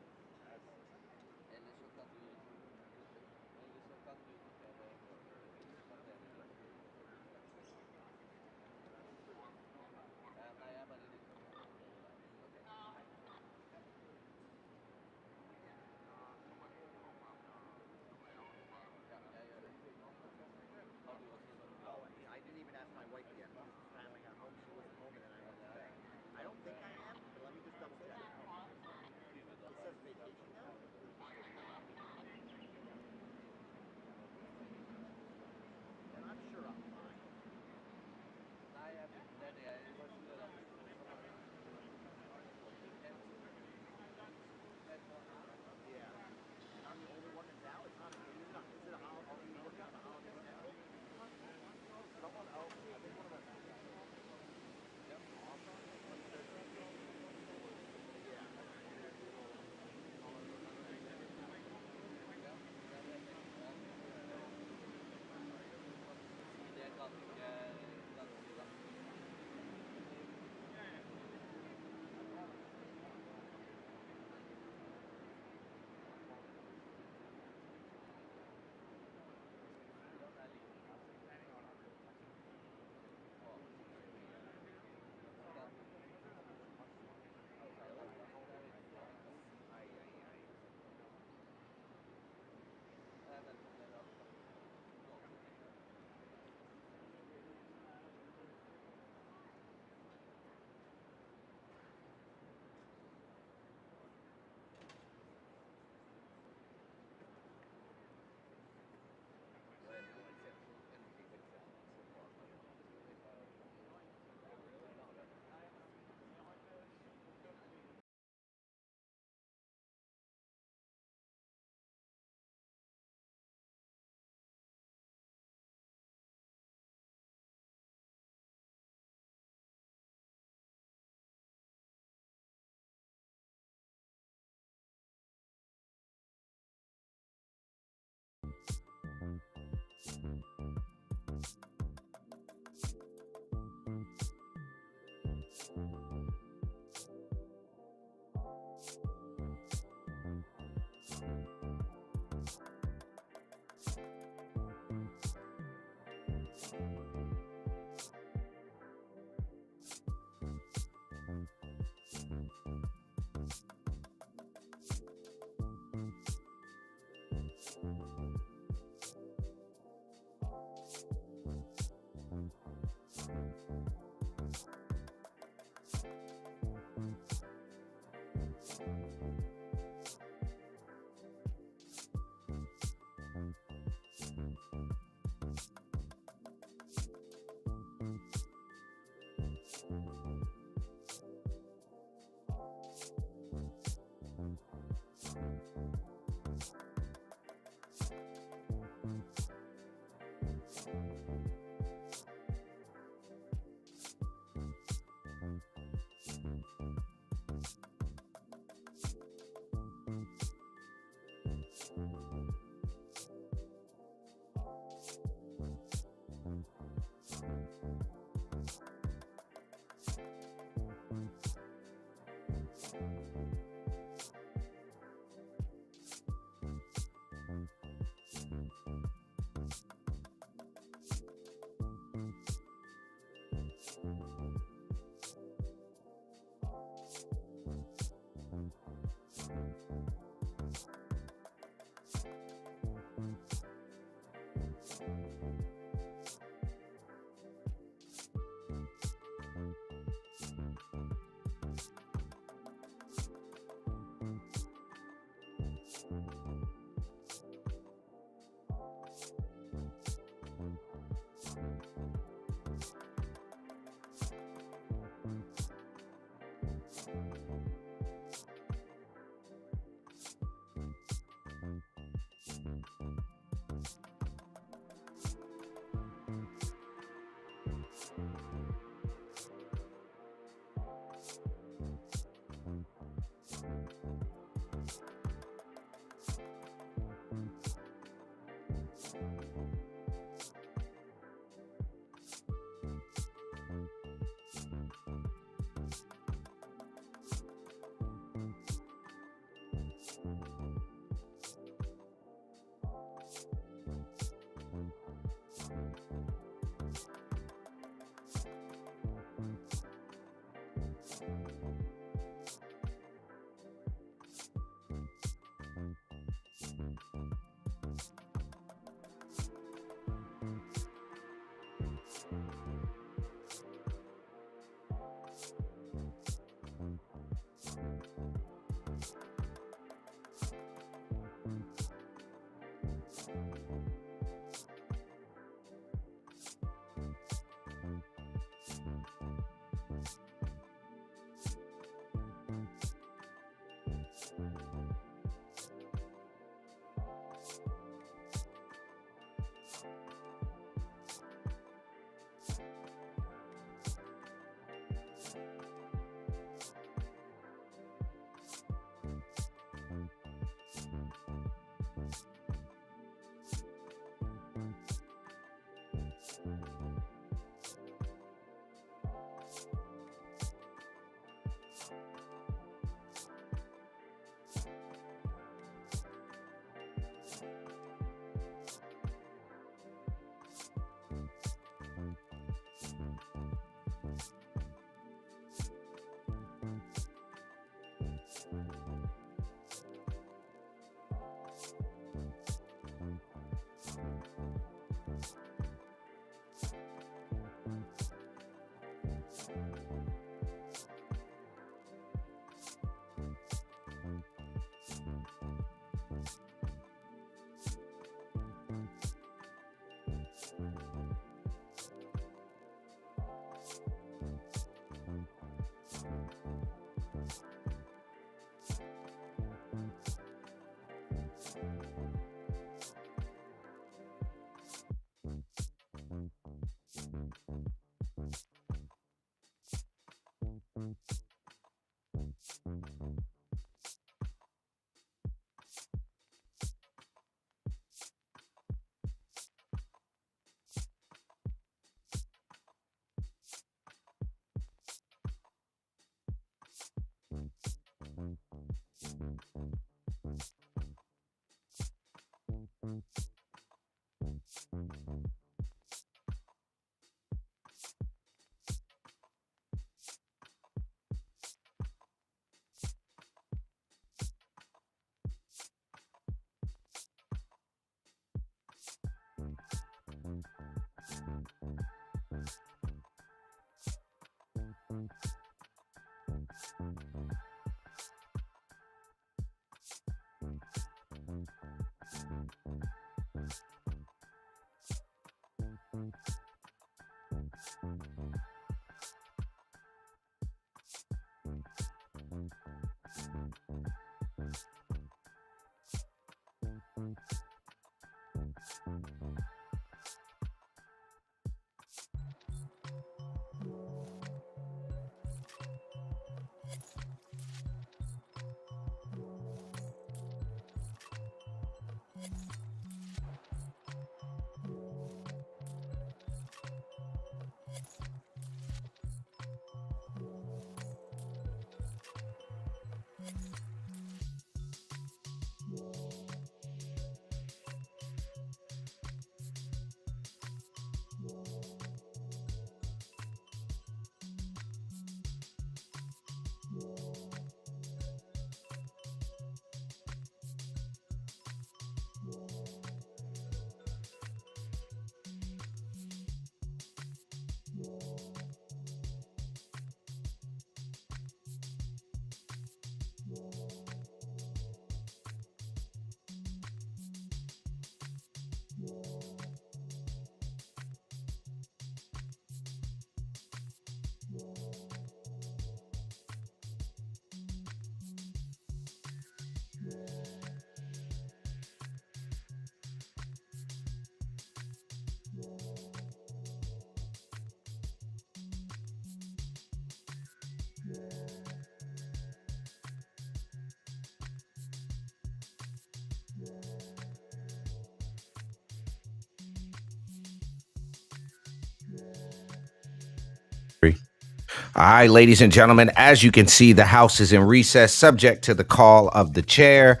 All right, ladies and gentlemen, as you can see, the House is in recess, subject to the call of the chair.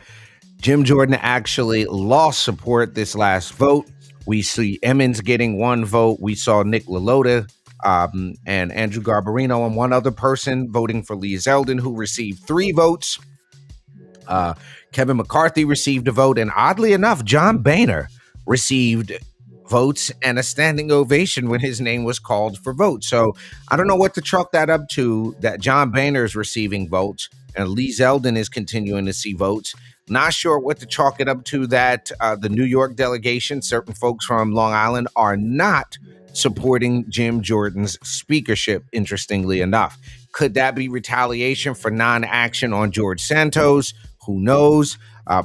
Jim Jordan actually lost support this last vote. We see Emmons getting 1 vote. We saw Nick LaLota and Andrew Garbarino and one other person voting for Lee Zeldin, who received 3 votes. Kevin McCarthy received a vote, and oddly enough, John Boehner received votes and a standing ovation when his name was called for vote. So I don't know what to chalk that up to, that John Boehner is receiving votes and Lee Zeldin is continuing to see votes. Not sure what to chalk it up to, that the New York delegation, certain folks from Long Island, are not supporting Jim Jordan's speakership, interestingly enough. Could that be retaliation for non-action on George Santos? Who knows?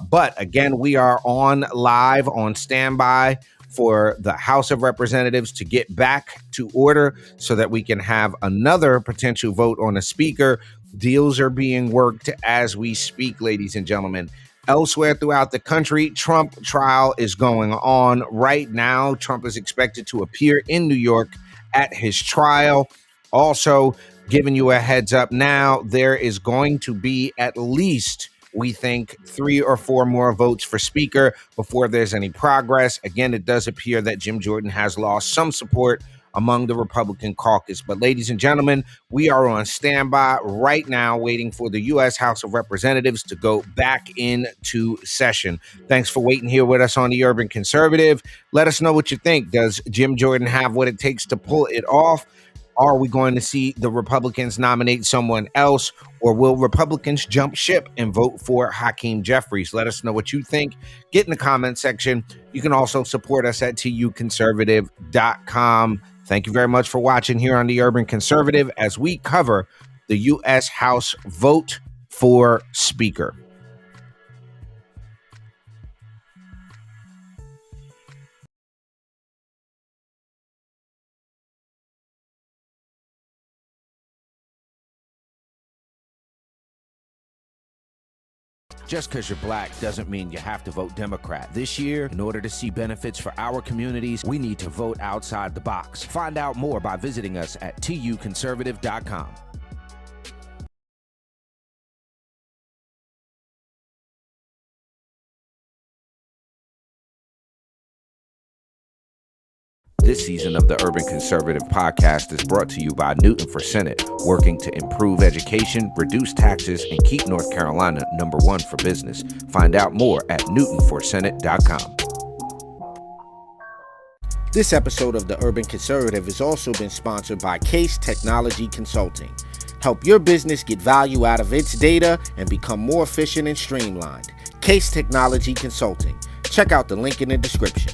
But again, we are on live, on standby for the House of Representatives to get back to order so that we can have another potential vote on a speaker. Deals are being worked as we speak, ladies and gentlemen. Elsewhere throughout the country, Trump trial is going on right now. Trump is expected to appear in New York at his trial. Also, giving you a heads up now, there is going to be at least, we think, 3 or 4 more votes for speaker before there's any progress. Again, it does appear that Jim Jordan has lost some support among the Republican caucus. But ladies and gentlemen, we are on standby right now, waiting for the U.S. House of Representatives to go back into session. Thanks for waiting here with us on the Urban Conservative. Let us know what you think. Does Jim Jordan have what it takes to pull it off? Are we going to see the Republicans nominate someone else, or will Republicans jump ship and vote for Hakeem Jeffries? Let us know what you think. Get in the comment section. You can also support us at tuconservative.com. Thank you very much for watching here on the Urban Conservative as we cover the U.S. House vote for Speaker. Just because you're black doesn't mean you have to vote Democrat. This year, in order to see benefits for our communities, we need to vote outside the box. Find out more by visiting us at tuconservative.com. This season of the Urban Conservative Podcast is brought to you by Newton for Senate, working to improve education, reduce taxes, and keep North Carolina #1 for business. Find out more at newtonforsenate.com. This episode of the Urban Conservative has also been sponsored by Case Technology Consulting. Help your business get value out of its data and become more efficient and streamlined. Case Technology Consulting. Check out the link in the description.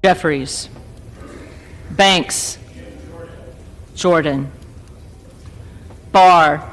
Jeffries. Banks. Jordan. Barr.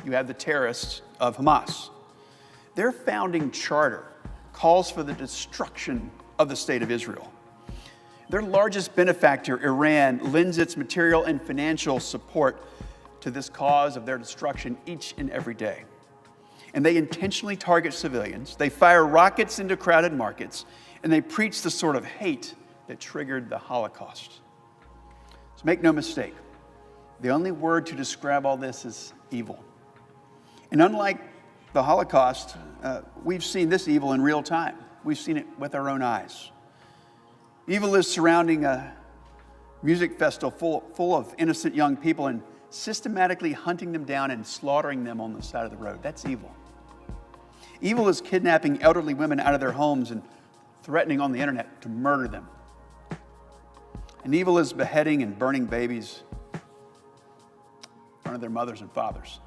You have the terrorists of Hamas. Their founding charter calls for the destruction of the state of Israel. Their largest benefactor, Iran, lends its material and financial support to this cause of their destruction each and every day. And they intentionally target civilians, they fire rockets into crowded markets, and they preach the sort of hate that triggered the Holocaust. So make no mistake, the only word to describe all this is evil. And unlike the Holocaust, we've seen this evil in real time. We've seen it with our own eyes. Evil is surrounding a music festival full of innocent young people and systematically hunting them down and slaughtering them on the side of the road. That's evil. Evil is kidnapping elderly women out of their homes and threatening on the internet to murder them. And evil is beheading and burning babies in front of their mothers and fathers.